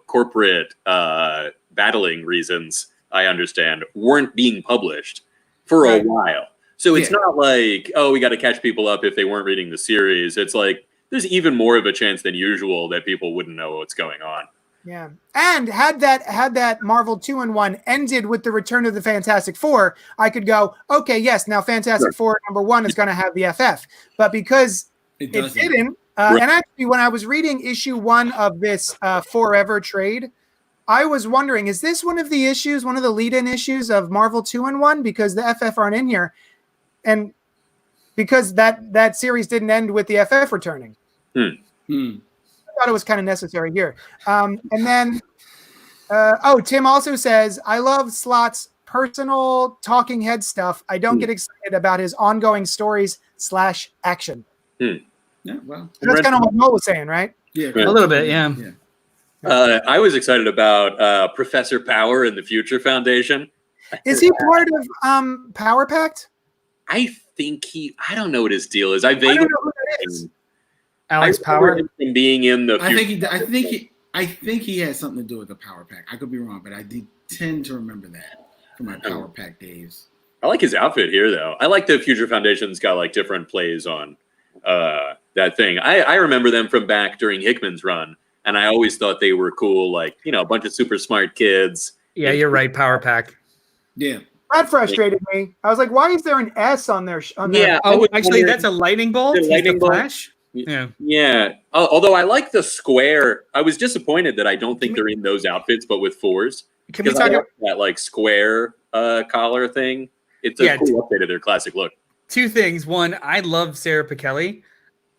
corporate battling reasons, I understand, weren't being published for a while. So it's not like, we got to catch people up if they weren't reading the series. It's like there's even more of a chance than usual that people wouldn't know what's going on. Yeah, and had that Marvel 2-in-1 ended with the return of the Fantastic Four, I could go, okay, yes, now Fantastic Four #1 is going to have the FF, but because it didn't, and actually when I was reading issue 1 of this Fourever trade, I was wondering, is this one of the issues, one of the lead-in issues of Marvel 2-in-1 because the FF aren't in here, and because that series didn't end with the FF returning. I thought it was kind of necessary here. And then, Tim also says, I love Slott's personal talking head stuff. I don't get excited about his ongoing stories / action. Yeah, well. That's kind of what Noel was saying, right? Yeah, A little bit, yeah. I was excited about Professor Power in the Future Foundation. Is he part of Power Pact? I think I don't know what his deal is. I I vaguely don't know who that is. Alex I Power. remember him being in the future. I think he has something to do with the Power Pack. I could be wrong, but I did tend to remember that from my Power Pack days. I like his outfit here, though. I like the Future Foundation's got like different plays on that thing. I remember them from back during Hickman's run, and I always thought they were cool. Like, a bunch of super smart kids. Yeah, you're right. Power Pack. Yeah. That frustrated me. I was like, why is there an S on their? Yeah. Oh, actually, that's a lightning bolt. The lightning bolt? Flash. Yeah. Yeah. Although I like the square. I was disappointed that I don't think they're in those outfits, but with fours. Can we Because I talk like that like square collar thing. It's a cool update of their classic look. Two things. One, I love Sarah Pichelli.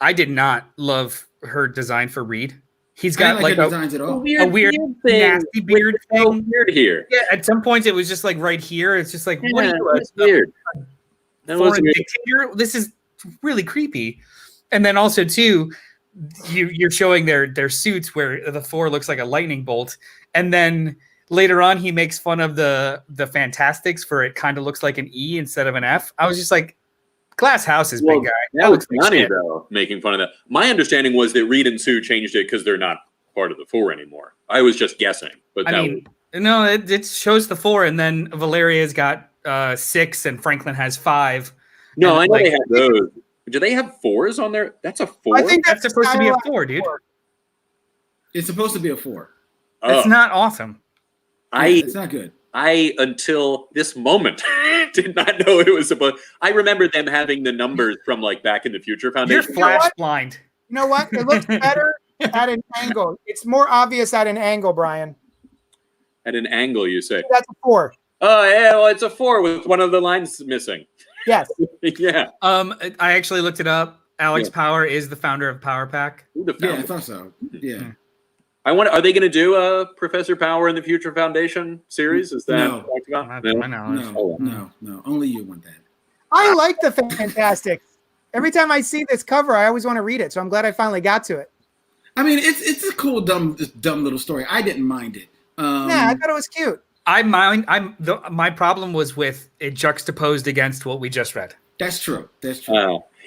I did not love her design for Reed. He's got like her designs at all. a weird nasty beard thing. Weird here. Yeah, at some points it was just like right here. It's just like, what are you? That's weird. That was Foreign weird. dictator? This is really creepy. And then also too, you're showing their suits where the 4 looks like a lightning bolt, and then later on he makes fun of the Fantastics for it kind of looks like an E instead of an F. I was just like, Glass House is big guy. That looks funny though, making fun of that. My understanding was that Reed and Sue changed it because they're not part of the 4 anymore. I was just guessing, but no, it shows the 4, and then Valeria's got 6, and Franklin has 5. No, I know like, they have those. Do they have 4s on there? That's a 4. I think that's supposed to be a 4, dude. It's supposed to be a 4. It's not awesome. It's not good. I, until this moment, did not know it was supposed. I remember them having the numbers from like back in the Future Foundation. You're flash blind. You know what? It looks better at an angle. It's more obvious at an angle, Brian. At an angle, you say? That's a 4. Oh yeah, well, it's a 4 with one of the lines missing. Yes. Yeah. I actually looked it up. Alex Power is the founder of Power Pack. Who the Yeah, I founder? thought so. Yeah. Are they going to do a Professor Power and the Future Foundation series? Is that No. talked about? Not to my knowledge. No. Only you want that. I like the Fantastics. Every time I see this cover, I always want to read it. So I'm glad I finally got to it. I mean, it's a cool, dumb little story. I didn't mind it. Yeah, I thought it was cute. My problem was with it juxtaposed against what we just read. That's true.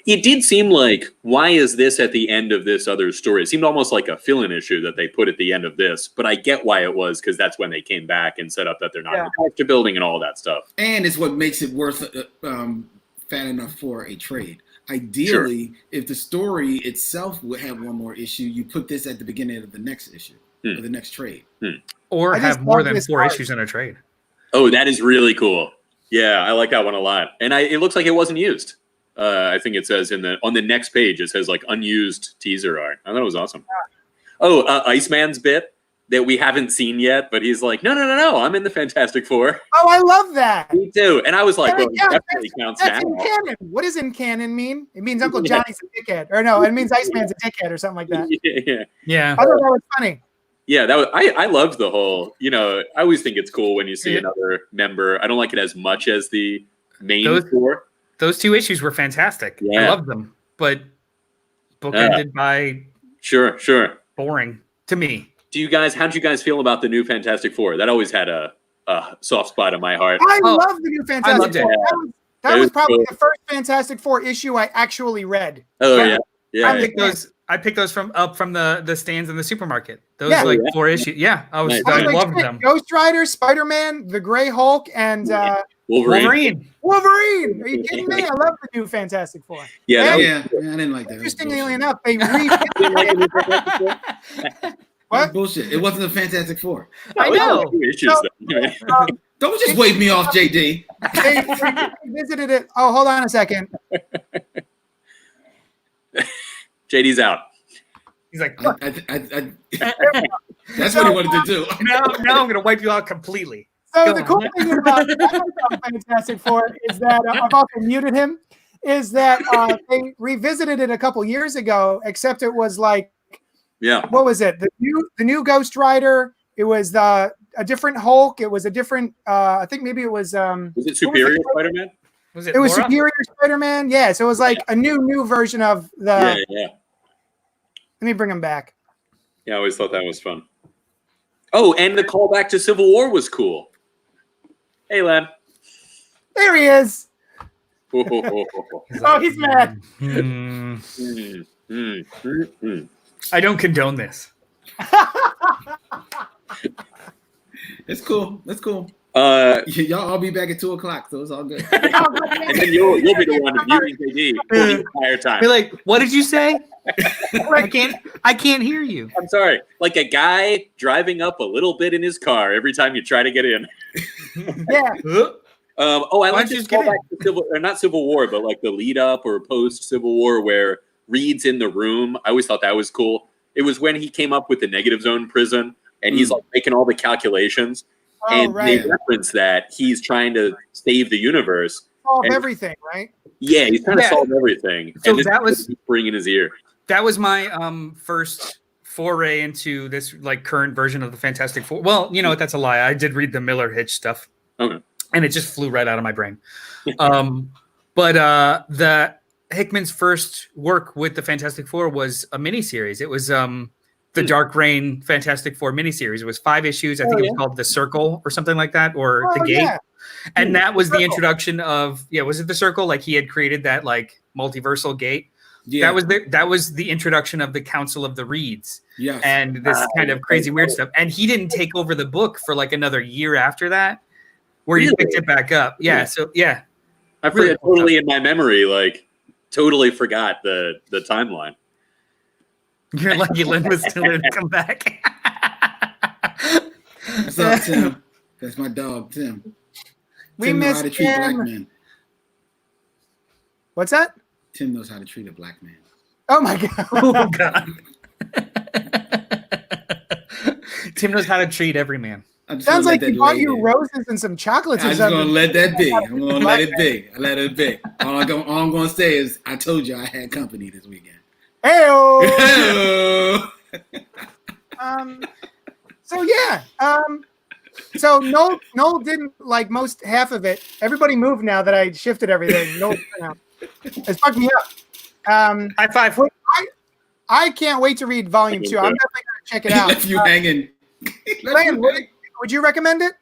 It did seem like, why is this at the end of this other story? It seemed almost like a fill-in issue that they put at the end of this, but I get why it was, because that's when they came back and set up that they're not in the character building and all that stuff. And it's what makes it worth fat enough for a trade. Ideally, if the story itself would have one more issue, you put this at the beginning of the next issue or the next trade. Or have more than 4 issues in a trade. Oh, that is really cool. Yeah, I like that one a lot. And it looks like it wasn't used. I think it says on the next page, it says like unused teaser art. I thought it was awesome. Oh, Iceman's bit that we haven't seen yet, but he's like, no, I'm in the Fantastic Four. Oh, I love that. Me too. And I was like, well, yeah, definitely counts that's now. in canon. What does in canon mean? It means Uncle Johnny's a dickhead. Or no, it means Iceman's a dickhead or something like that. Yeah. I thought that was funny. Yeah, I loved the whole, I always think it's cool when you see another member. I don't like it as much as the main four. Those 2 issues were fantastic. Yeah. I loved them, but bookended by sure boring to me. How'd you guys feel about the new Fantastic Four? That always had a soft spot in my heart. I love the new Fantastic Four. That was probably cool. the first Fantastic Four issue I actually read. Oh yeah. I picked those from the stands in the supermarket. Those 4 issues. Yeah, I loved them. Ghost Rider, Spider-Man, the Gray Hulk, and Wolverine. Wolverine. Are you kidding me? I love the new Fantastic Four. Yeah, I didn't like that. Interestingly enough, they What? Bullshit. It wasn't a Fantastic Four. I know. Don't just wave me off, JD. They visited it. Oh, hold on a second. JD's out. He's like, that's what he wanted to do. now I'm going to wipe you out completely. So the cool thing about Fantastic Four is that I've also muted him. Is that they revisited it a couple years ago? Except it was like, what was it? The new Ghost Rider. It was a different Hulk. It was a different. I think maybe it was. Was it Superior Spider-Man? It was Superior Spider-Man. Yeah. So it was like a new version of the. Yeah. Let me bring him back. Yeah, I always thought that was fun. Oh, and the callback to Civil War was cool. Hey, Len. There he is. Oh, he's mad. I don't condone this. It's cool. That's cool. Y'all all be back at 2:00, so it's all good. And then you'll be the one muting JD the entire time. Be like, what did you say? I can't hear you. I'm sorry. Like a guy driving up a little bit in his car every time you try to get in. Yeah. I like to call back to not Civil War, but like the lead up or post Civil War where Reed's in the room. I always thought that was cool. It was when he came up with the negative zone prison and he's like making all the calculations. They reference that he's trying to save the universe. Solve everything, right? Yeah, he's trying to solve everything. So and that was bringing his ear. That was my first foray into this like current version of the Fantastic Four. Well, you know what? That's a lie. I did read the Miller Hitch stuff, and it just flew right out of my brain. But the Hickman's first work with the Fantastic Four was a miniseries. It was the Dark Reign Fantastic Four miniseries. It was 5 issues. I think it was called The Circle or something like that, or The Gate. Yeah. And that was the introduction of was it The Circle? Like he had created that like multiversal gate. Yeah. That was the introduction of the Council of the Reeds. Yes. And this kind of crazy weird stuff. And he didn't take over the book for like another year after that, where he picked it back up. Yeah. So I forget totally in my memory, like totally forgot the timeline. You're lucky Lynn was still in to come back. What's up, Tim? That's my dog, Tim. We Tim knows miss how to treat Tim. black men. What's that? Tim knows how to treat a black man. Oh my god. Oh god. Tim knows how to treat every man. Sounds like he bought you roses and some chocolates. I'm just gonna let that be. I'm gonna let it be. I let it be. All I'm gonna say is, I told you I had company this weekend. Hey-o. So yeah. So Noel didn't like half of it. Everybody moved now that I shifted everything. Noel, it's fucked me up. High five. I can't wait to read volume 2. I'm definitely gonna check it out. Left you hanging. Brian, would you recommend it?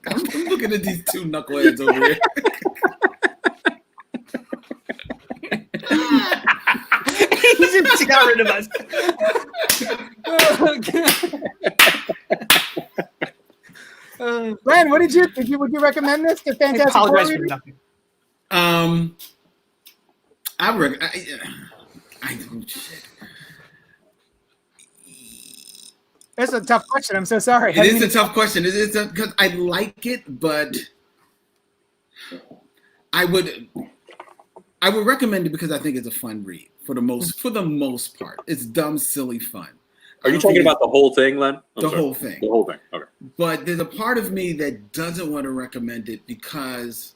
I'm looking at these two knuckleheads over here. He just got rid of us. Brian, would you recommend this to Fantastic Four? I apologize for nothing. Shit. That's a tough question. I'm so sorry. It is a tough question. It is because I like it, but I would recommend it because I think it's a fun read for the most part. It's dumb, silly fun. Are you talking about the whole thing, Len? The whole thing. The whole thing. Okay. But there's a part of me that doesn't want to recommend it because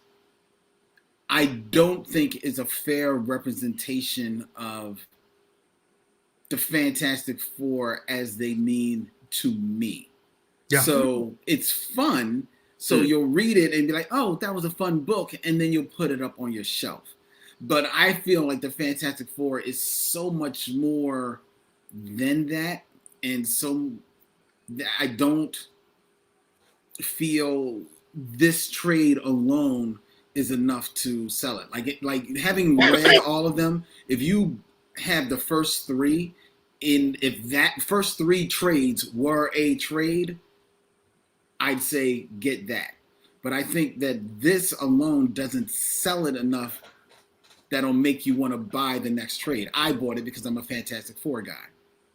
I don't think it's a fair representation of the Fantastic Four as they mean to me. Yeah. So it's fun. So you'll read it and be like, oh, that was a fun book. And then you'll put it up on your shelf. But I feel like the Fantastic Four is so much more than that. And so I don't feel this trade alone is enough to sell it. Like having read all of them, if you have the first three, if that first three trades were a trade, I'd say get that. But I think that this alone doesn't sell it enough that'll make you want to buy the next trade. I bought it because I'm a Fantastic Four guy.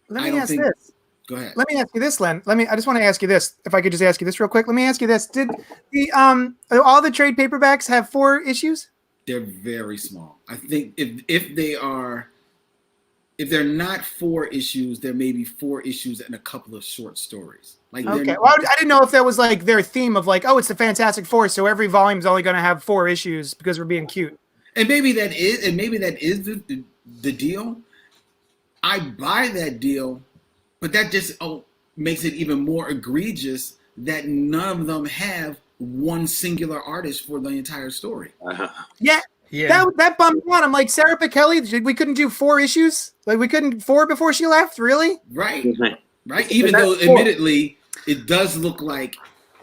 Let me ask this. Go ahead. Let me ask you this, Len. I just want to ask you this. If I could just ask you this real quick. Let me ask you this. Did all the trade paperbacks have 4 issues? They're very small. I think if they're not 4 issues, there may be 4 issues and a couple of short stories. Okay. Well, I didn't know if that was like their theme of like, oh, it's the Fantastic Four, so every volume's only going to have 4 issues because we're being cute. And maybe that is the deal. I buy that deal, but that just makes it even more egregious that none of them have one singular artist for the entire story. Yeah. That bummed me out. I'm like, Sarah Pichelli, we couldn't do 4 issues? Like we couldn't 4 before she left? Really? Right. Even though admittedly it does look like,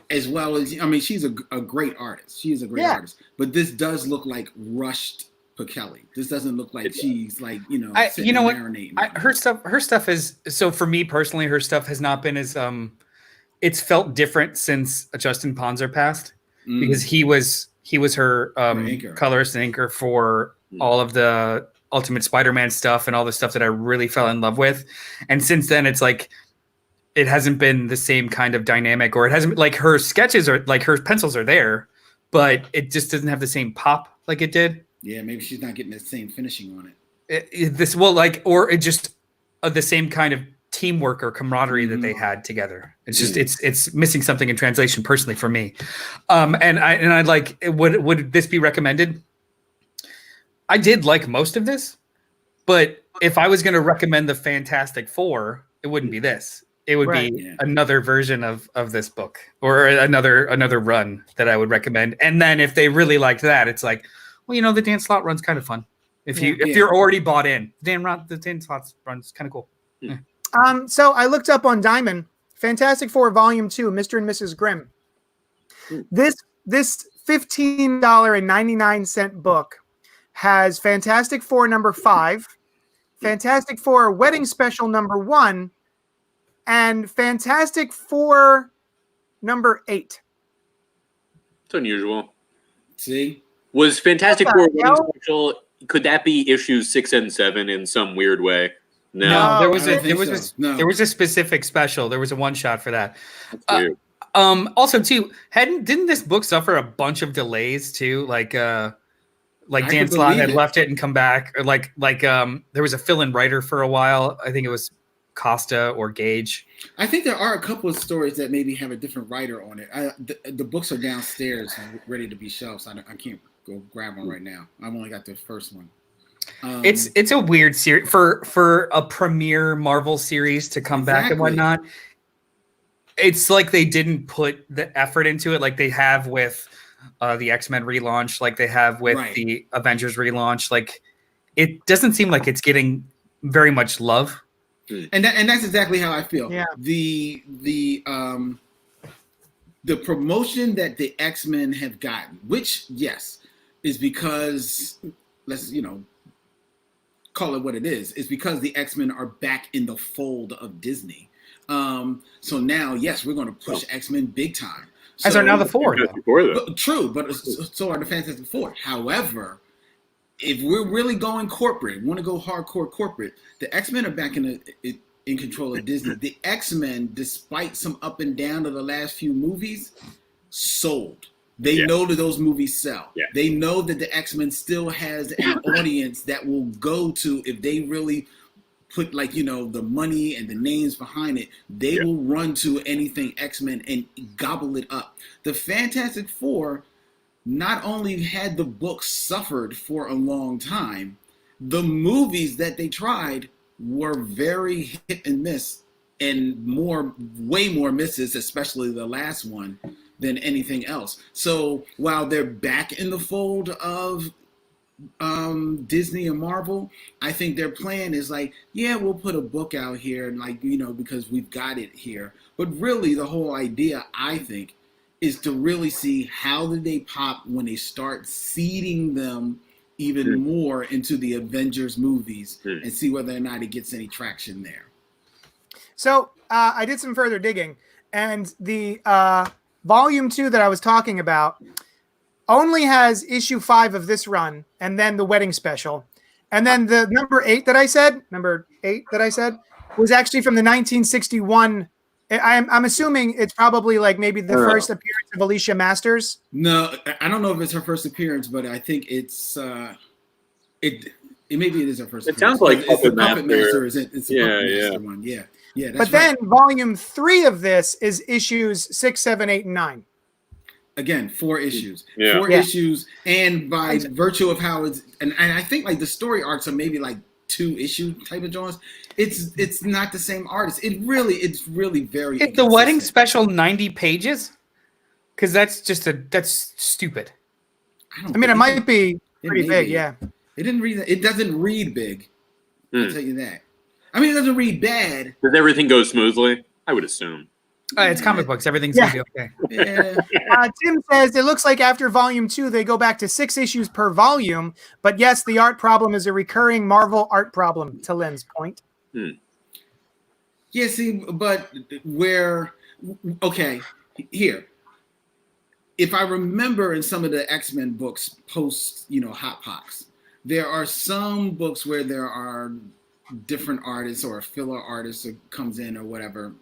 as well as, I mean, she's a great artist. She is a great artist. But this does look like rushed Pichelli. This doesn't look like she's like, marinating. Her stuff is, so for me personally, her stuff has not been as it's felt different since Justin Ponzer passed, because he was her colorist and inker for all of the Ultimate Spider-Man stuff and all the stuff that I really fell in love with. And since then it's like it hasn't been the same kind of dynamic, or it hasn't, like, her sketches are like, her pencils are there, but it just doesn't have the same pop like it did. Yeah, maybe she's not getting the same finishing on it. The same kind of teamwork or camaraderie that they had together. It's just it's missing something in translation personally for me. And I like, would this be recommended? I did like most of this, but if I was going to recommend the Fantastic Four, it wouldn't be this. It would be another version of this book, or another run that I would recommend. And then if they really liked that, it's like, well, the Dan Slott run's kind of fun. If you're already bought in, the Dan Slott run's kind of cool. Yeah. So I looked up on Diamond, Fantastic Four Volume 2, Mr. and Mrs. Grimm. This $15.99 book has Fantastic Four number 5, Fantastic Four Wedding Special number 1, and Fantastic Four number 8. It's unusual. See? Was Fantastic Four Wedding Special, could that be issues 6 and 7 in some weird way? No, there was a specific special. There was a one shot for that. Also, too, didn't this book suffer a bunch of delays too? Like Dan Slott had left it and come back, or like there was a fill-in writer for a while. I think it was Costa or Gage. I think there are a couple of stories that maybe have a different writer on it. The books are downstairs and ready to be shelved. So I can't go grab one right now. I've only got the first one. It's a weird series for a premiere Marvel series to come back and whatnot. It's like they didn't put the effort into it like they have with the X-Men relaunch, like they have with the Avengers relaunch. Like it doesn't seem like it's getting very much love. And that's exactly how I feel. Yeah. The promotion that the X-Men have gotten, which yes, is because let's call it what it is because the X-Men are back in the fold of Disney. So now, yes, we're going to push X-Men big time. As are now the Four. True, but so are the Fantastic Four. However, if we're really going corporate, want to go hardcore corporate, the X-Men are back in control of Disney. The X-Men, despite some up and down of the last few movies, sold. They know that those movies sell. Yeah. They know that the X-Men still has an audience that will go to if they really put the money and the names behind it. They will run to anything X-Men and gobble it up. The Fantastic Four not only had the books suffered for a long time, the movies that they tried were very hit and miss, and way more misses, especially the last one, than anything else. So while they're back in the fold of Disney and Marvel, I think their plan is we'll put a book out here and because we've got it here. But really the whole idea, I think, is to really see how do they pop when they start seeding them even more into the Avengers movies and see whether or not it gets any traction there. So I did some further digging, and the volume 2 that I was talking about only has issue 5 of this run, and then the wedding special. And then the number 8 that I said was actually from the 1961. I'm assuming it's probably maybe the first appearance of Alicia Masters. No, I don't know if it's her first appearance, but I think it's maybe it is her first. It appearance. Sounds like it's the Puppet Master. Master. It's the Puppet Master one. Yeah. That's but then volume 3 of this is issues 6, 7, 8, and 9. Again, 4 issues. Yeah. 4 issues, and by virtue of how it's and I think the story arcs are maybe 2 issue type of drawings. It's not the same artist. It's really very. Is the wedding special 90 pages? Because that's stupid. I mean, it might be pretty big. Yeah. It didn't read. It doesn't read big. I'll tell you that. I mean, it doesn't read bad. Does everything go smoothly? I would assume. It's comic books. Everything's going to be okay. Yeah. Tim says it looks like after volume 2, they go back to 6 issues per volume. But yes, the art problem is a recurring Marvel art problem, to Lynn's point. Yeah, see, but here. If I remember in some of the X-Men books post, Hot Pox, there are some books where there are different artists or a filler artist that comes in or whatever.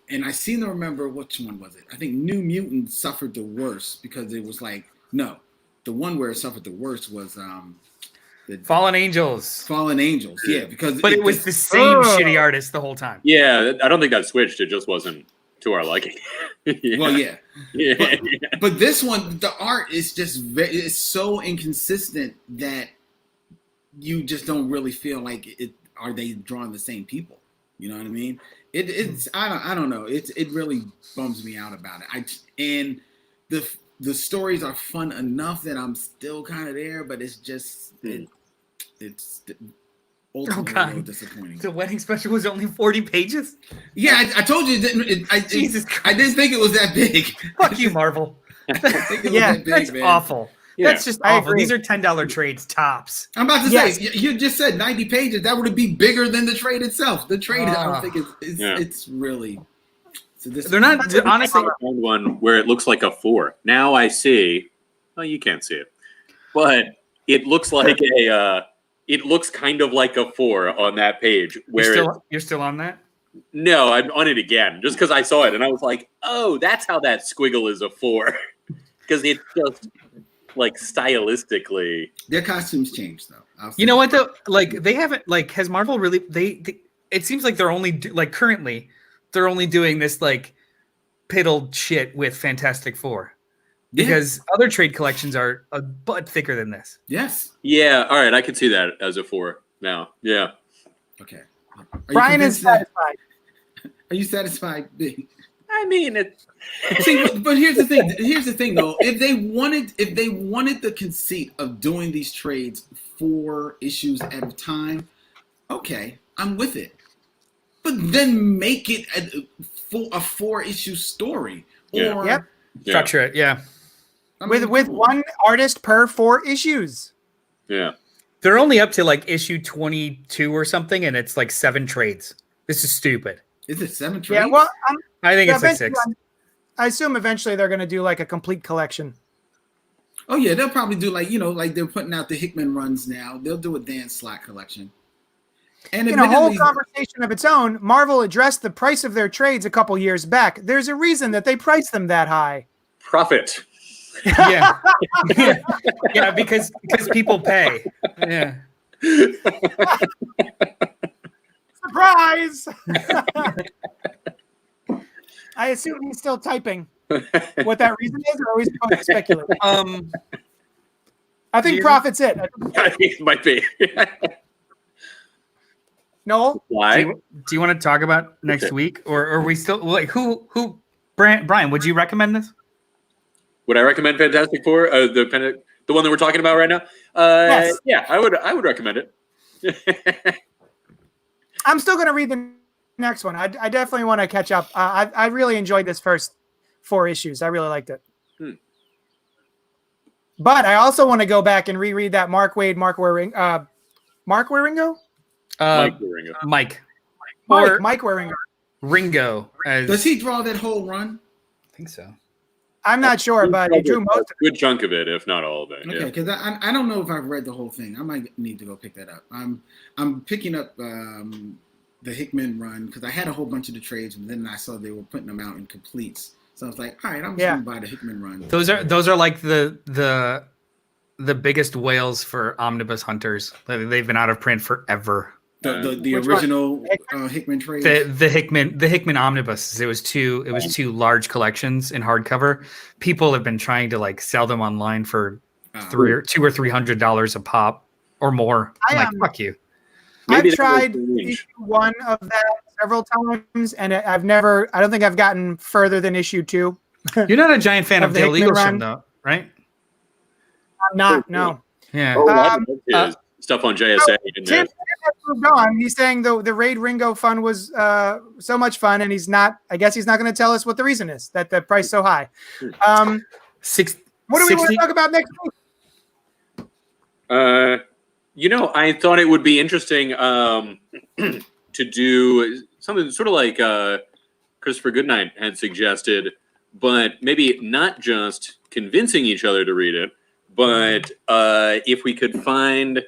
And I seem to remember which one was it. I think New Mutant suffered the worst because it was the one where it suffered the worst was Fallen Angels. Yeah, because it was the same shitty artist the whole time. Yeah, I don't think that switched. It just wasn't to our liking. Yeah. Well, yeah. But this one, the art is just it's so inconsistent that you just don't really feel like it. Are they drawing the same people? You know what I mean? It's I don't know. It really bums me out about it. And the stories are fun enough that I'm still kind of there, but it's just it's ultimately a little disappointing. The wedding special was only 40 pages. Yeah, I told you. Jesus Christ. I didn't think it was that big. Fuck you, Marvel. That's awful. Yeah. That's just awful. These are $10 trades tops. I'm about to say, you just said 90 pages. That would be bigger than the trade itself. The trade, I don't think it's really. So they're not honestly. I found one where it looks like a 4. Now I see. Well, you can't see it, but it looks like it looks kind of like a 4 on that page. Where you're still on that? No, I'm on it again just because I saw it and I was like, oh, that's how that squiggle is a 4 because it just. Stylistically, their costumes changed though. You know what though? They haven't has Marvel really? They it seems like they're only currently they're only doing this piddled shit with Fantastic Four. because other trade collections are a butt thicker than this. Yes. Yeah. All right. I can see that as a 4 now. Yeah. Okay. Brian is satisfied. Are you satisfied, Big? I mean, it. See, but here's the thing. Here's the thing, though. If they wanted the conceit of doing these trades 4 issues at a time, okay, I'm with it. But then make it a 4-issue story, or Yep. Structure it, yeah. I mean, With one artist per 4 issues. Yeah. They're only up to like issue 22 or something, and it's like 7 trades. This is stupid. Is it 7 trades? Yeah, well, I think it's like 6. I assume eventually they're going to do like a complete collection. Oh yeah, they'll probably do like they're putting out the Hickman runs now. They'll do a Dan Slott collection. And In a whole conversation of its own, Marvel addressed the price of their trades a couple years back. There's a reason that they priced them that high. Profit. Yeah. Yeah, because people pay. Yeah. Surprise! I assume he's still typing what that reason is, or are we supposed to speculate? I think profit's it. I think it might be. Noel? Why? Do you want to talk about next week, or are we still like who? Brian, would you recommend this? Would I recommend Fantastic Four? The one that we're talking about right now? Yes. Yeah, I would recommend it. I'm still going to read the next one. I definitely want to catch up. I really enjoyed this first 4 issues. I really liked it. But I also want to go back and reread that Mark Waringo? Mike Wieringo. Mike Waringo. Ringo. Does he draw that whole run? I think so. I'm not sure, but he drew most of it. Good chunk of it, if not all of it. Okay, because I don't know if I've read the whole thing. I might need to go pick that up. I'm picking up the Hickman run because I had a whole bunch of the trades, but then I saw they were putting them out in completes. So I was like, all right, I'm just gonna buy the Hickman run. Those are like the biggest whales for omnibus hunters. They've been out of print forever. The original Hickman trade. The Hickman omnibus. It was two large collections in hardcover. People have been trying to like sell them online for $200 or $300 a pop or more. I'm like, fuck you. Maybe I've tried issue 1 of that several times, and I don't think I've gotten further than issue 2. You're not a giant fan of the Dale Hickman Eaglesham, run. though, right? I'm not, no. Yeah. Stuff on JSA. Tim has moved on. He's saying the Raid Ringo fun was so much fun, and I guess he's not going to tell us what the reason is that the price so high. What do we want to talk about next week? I thought it would be interesting to do something sort of like Christopher Goodnight had suggested, but maybe not just convincing each other to read it, but if we could find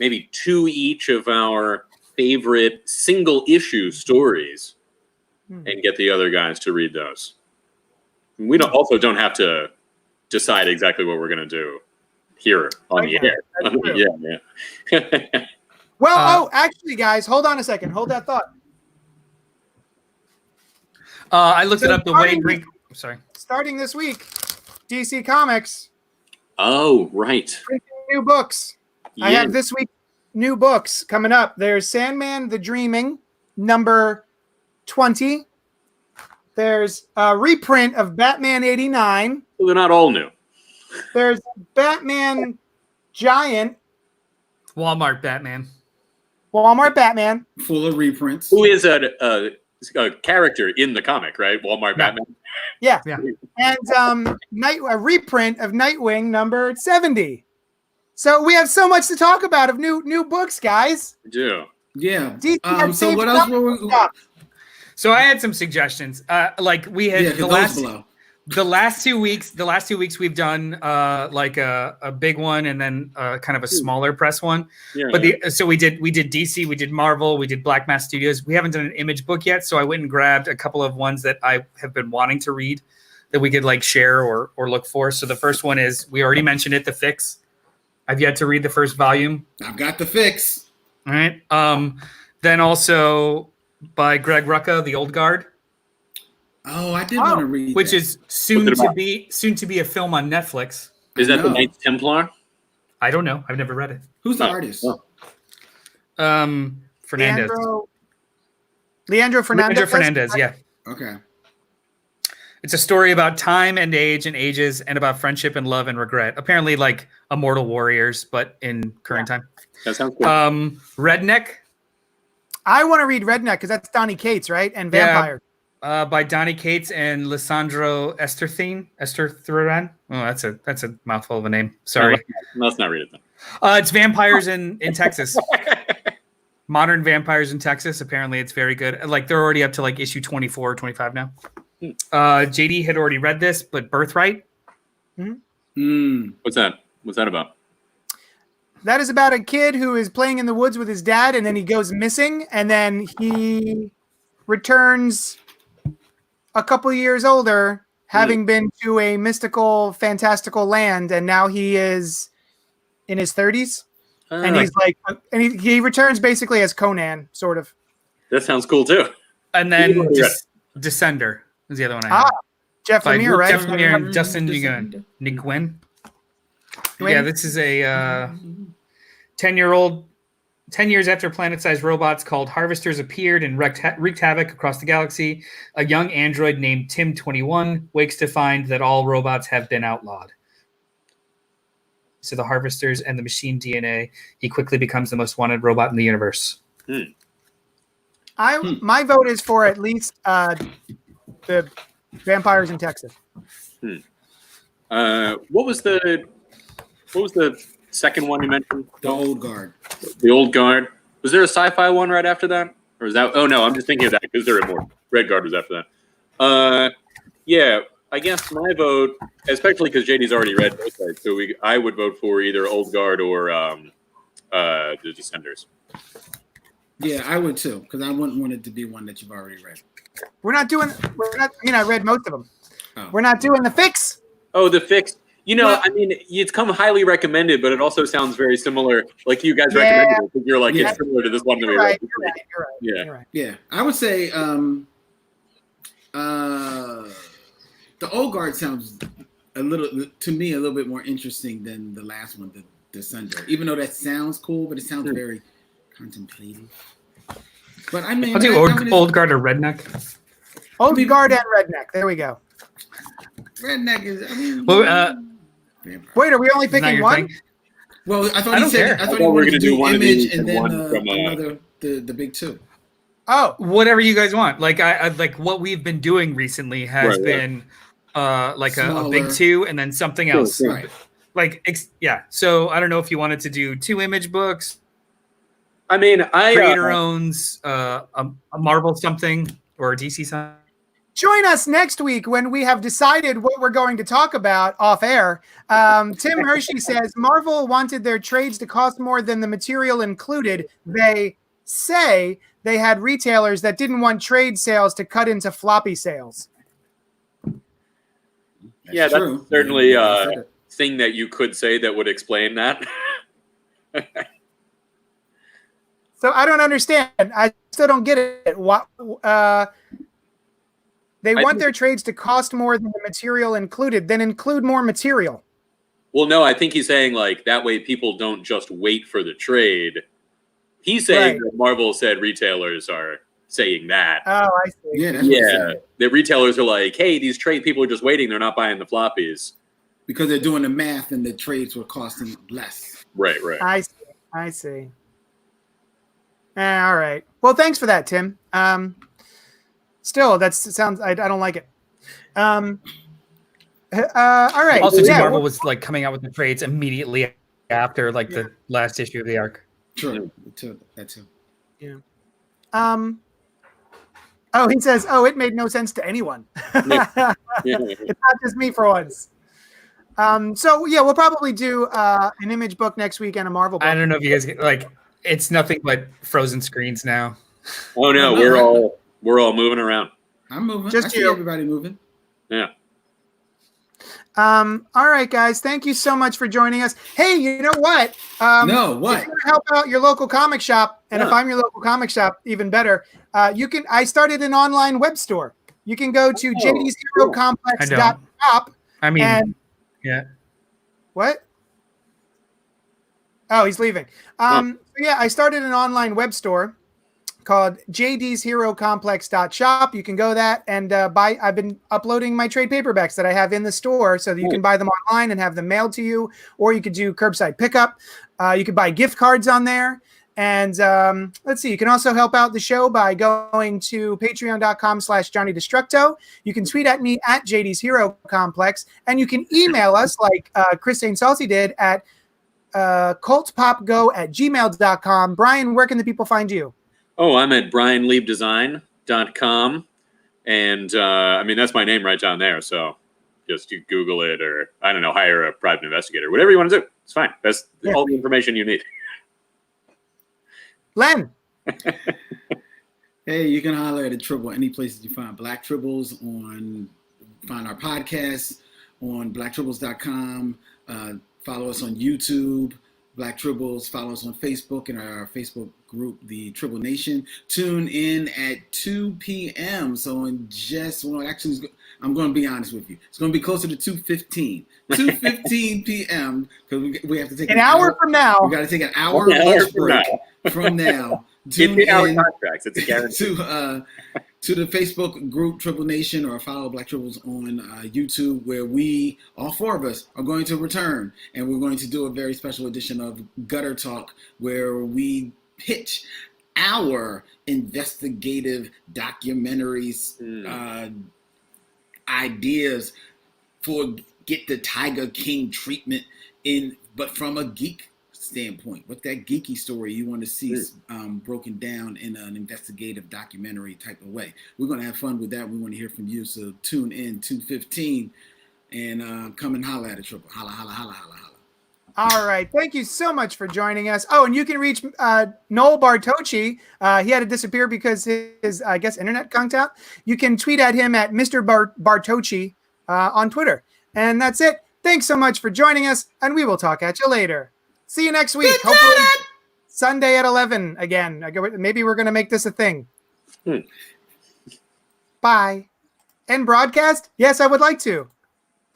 maybe 2 each of our favorite single issue stories and get the other guys to read those. We don't have to decide exactly what we're going to do here on the air. Yeah. Well, actually, guys, hold on a second. Hold that thought. I looked it up the way. Sorry. Starting this week, DC Comics. Oh, right. New books. Yeah. I have this week new books coming up. There's Sandman the Dreaming, number 20. There's a reprint of Batman 89. Well, they're not all new. There's Batman Giant. Walmart Batman. Full of reprints. Who is a character in the comic, right? Walmart Batman. Yeah. And a reprint of Nightwing number 70. So we have so much to talk about of new books, guys. We do. Yeah. So what else were we? So I had some suggestions. Like we had the last 2 weeks we've done like a big one and then kind of a smaller press one. Yeah. But so we did DC, we did Marvel, we did Black Mass Studios. We haven't done an Image book yet, so I went and grabbed a couple of ones that I have been wanting to read that we could like share or look for. So the first one is, we already mentioned it, The Fix. I've yet to read the first volume. I've got The Fix. All right. Then also by Greg Rucka, The Old Guard. Oh, I did want to read which that. is soon What's it to about? be a film on Netflix. Is that the know. Knights Templar? I don't know. I've never read it. Who's the No. artist? No. Fernandez. Leandro Fernandez. Leandro Fernandez, yeah. Okay. It's a story about time and age and ages and about friendship and love and regret. Apparently like Immortal Warriors, but in current time. That sounds cool. Redneck. I want to read Redneck because that's Donny Cates, right? And Yeah. Vampire. By Donny Cates and Lisandro Esterthuran. Oh, that's a mouthful of a name. Sorry. Let's not read it then. It's vampires in Texas. Modern vampires in Texas. Apparently it's very good. Like they're already up to like issue 24 or 25 now. JD had already read this, but Birthright. What's that? What's that about? That is about a kid who is playing in the woods with his dad, and then he goes missing, and then he returns a couple years older, having been to a mystical, fantastical land, and now he is in his 30s. And he's like, and he returns basically as Conan, sort of. That sounds cool too. And then Descender is the other one I have. Jeff By Lemire, right? Jeff Lemire and Justin Nguyen. Yeah, this is a 10 years after planet-sized robots called Harvesters appeared and wreaked havoc across the galaxy, a young android named Tim-21 wakes to find that all robots have been outlawed. So the Harvesters and the machine DNA, he quickly becomes the most wanted robot in the universe. My vote is for at least the Vampires in Texas. What was the second one you mentioned? The Old Guard. The Old Guard. Was there a sci-fi one right after that? Or is that? Oh no, I'm just thinking of that because there are more. Red Guard was after that. Yeah, I guess my vote, especially because JD's already read both sides, so I would vote for either Old Guard or the Descenders. Yeah, I would too, because I wouldn't want it to be one that you've already read. I read most of them. Oh. We're not doing the fix. Oh, the fix. You know, I mean, it's come highly recommended, but it also sounds very similar. Like you guys recommended it, because you're like, it's similar to this one that we read. You're right. Yeah, I would say the Old Guard sounds a little bit more interesting than the last one, the Descender. Even though that sounds cool, but it sounds very contemplative. But I mean, I'll do Old Guard or Redneck. Old Guard and Redneck. There we go. Redneck is. I mean, wait, are we only picking one? Thing? Well, I thought I he don't said. care. I thought he wanted to do one of Image these and then one from, the big two. Oh, Whatever you guys want. Like I like what we've been doing recently has been like a big two and then something else. Sure. Right. Like yeah. So I don't know if you wanted to do 2 Image books. I mean, Creator owns a Marvel something or a DC something. join us next week when we have decided what we're going to talk about off air. Tim Hershey says Marvel wanted their trades to cost more than the material included. They say they had retailers that didn't want trade sales to cut into floppy sales. That's certainly a thing that you could say that would explain that. So I don't understand. I still don't get it. What they want their trades to cost more than the material included, then include more material. Well, no, I think he's saying like that way people don't just wait for the trade. He's saying that Marvel said retailers are saying that. Oh, I see. Yeah, the retailers are like, hey, these trade people are just waiting. They're not buying the floppies. because they're doing the math and the trades were costing less. Right. I see. All right. Well, thanks for that, Tim. Still, that sounds. I don't like it. All right. Also, Marvel was like coming out with the trades immediately after like the last issue of the arc. True. That too. Yeah. Oh, he says, it made no sense to anyone. It's not just me for once. So yeah, we'll probably do an Image book next week and a Marvel book. I don't know if you guys get, like, it's nothing but frozen screens now. Oh no, we're all moving around. I'm moving. Just I see you. everybody moving. Yeah. All right, guys. Thank you so much for joining us. Hey, you know what? No, what? If you want to help out your local comic shop, and if I'm your local comic shop, even better. I started an online web store. you can go to Oh, jdsherocomplex.shop. I mean, And yeah. what? Oh, he's leaving. So yeah, I started an online web store called jdsherocomplex.shop. You can go that and buy. I've been uploading my trade paperbacks that I have in the store so that you can buy them online and have them mailed to you, or you could do curbside pickup. You could buy gift cards on there. And let's see, you can also help out the show by going to patreon.com/JohnnyDestructo. You can tweet at me at JD's Hero Complex, and you can email us like Chris St. Salty did at cultpopgo@gmail.com. Brian, where can the people find you? Oh, I'm at brianliebdesign.com. And I mean, that's my name right down there. So just you Google it, or I don't know, hire a private investigator, whatever you want to do. It's fine. That's all the information you need. Len. Hey, you can holler at a Tribble any places you find Black Tribbles find our podcast on blacktribbles.com. Follow us on YouTube, Black Tribbles. Follow us on Facebook and our Facebook group, the Tribble Nation. Tune in at 2 p.m. So I'm going to be honest with you. It's going to be closer to 2:15. 2:15 p.m. because we have to take an hour from now. We got to take an hour lunch break from now. Tune in contracts. It's a guarantee. to the Facebook group Tribble Nation, or follow Black Tribbles on YouTube, where all four of us are going to return, and we're going to do a very special edition of Gutter Talk, where we pitch our investigative documentaries, ideas for get the Tiger King treatment but from a geek standpoint. What that geeky story you want to see broken down in an investigative documentary type of way. We're going to have fun with that. We want to hear from you. So tune in 2:15 and come and holla at a Tribble. Holla, holla, holla, holla, holla. All right. Thank you so much for joining us. Oh, and you can reach Noel Bartocci. He had to disappear because his, I guess, internet conked out. You can tweet at him at Mr. Bartocci on Twitter. And that's it. Thanks so much for joining us, and we will talk at you later. See you next week. Hopefully Sunday at 11 again. Maybe we're going to make this a thing. Bye. End broadcast? Yes, I would like to.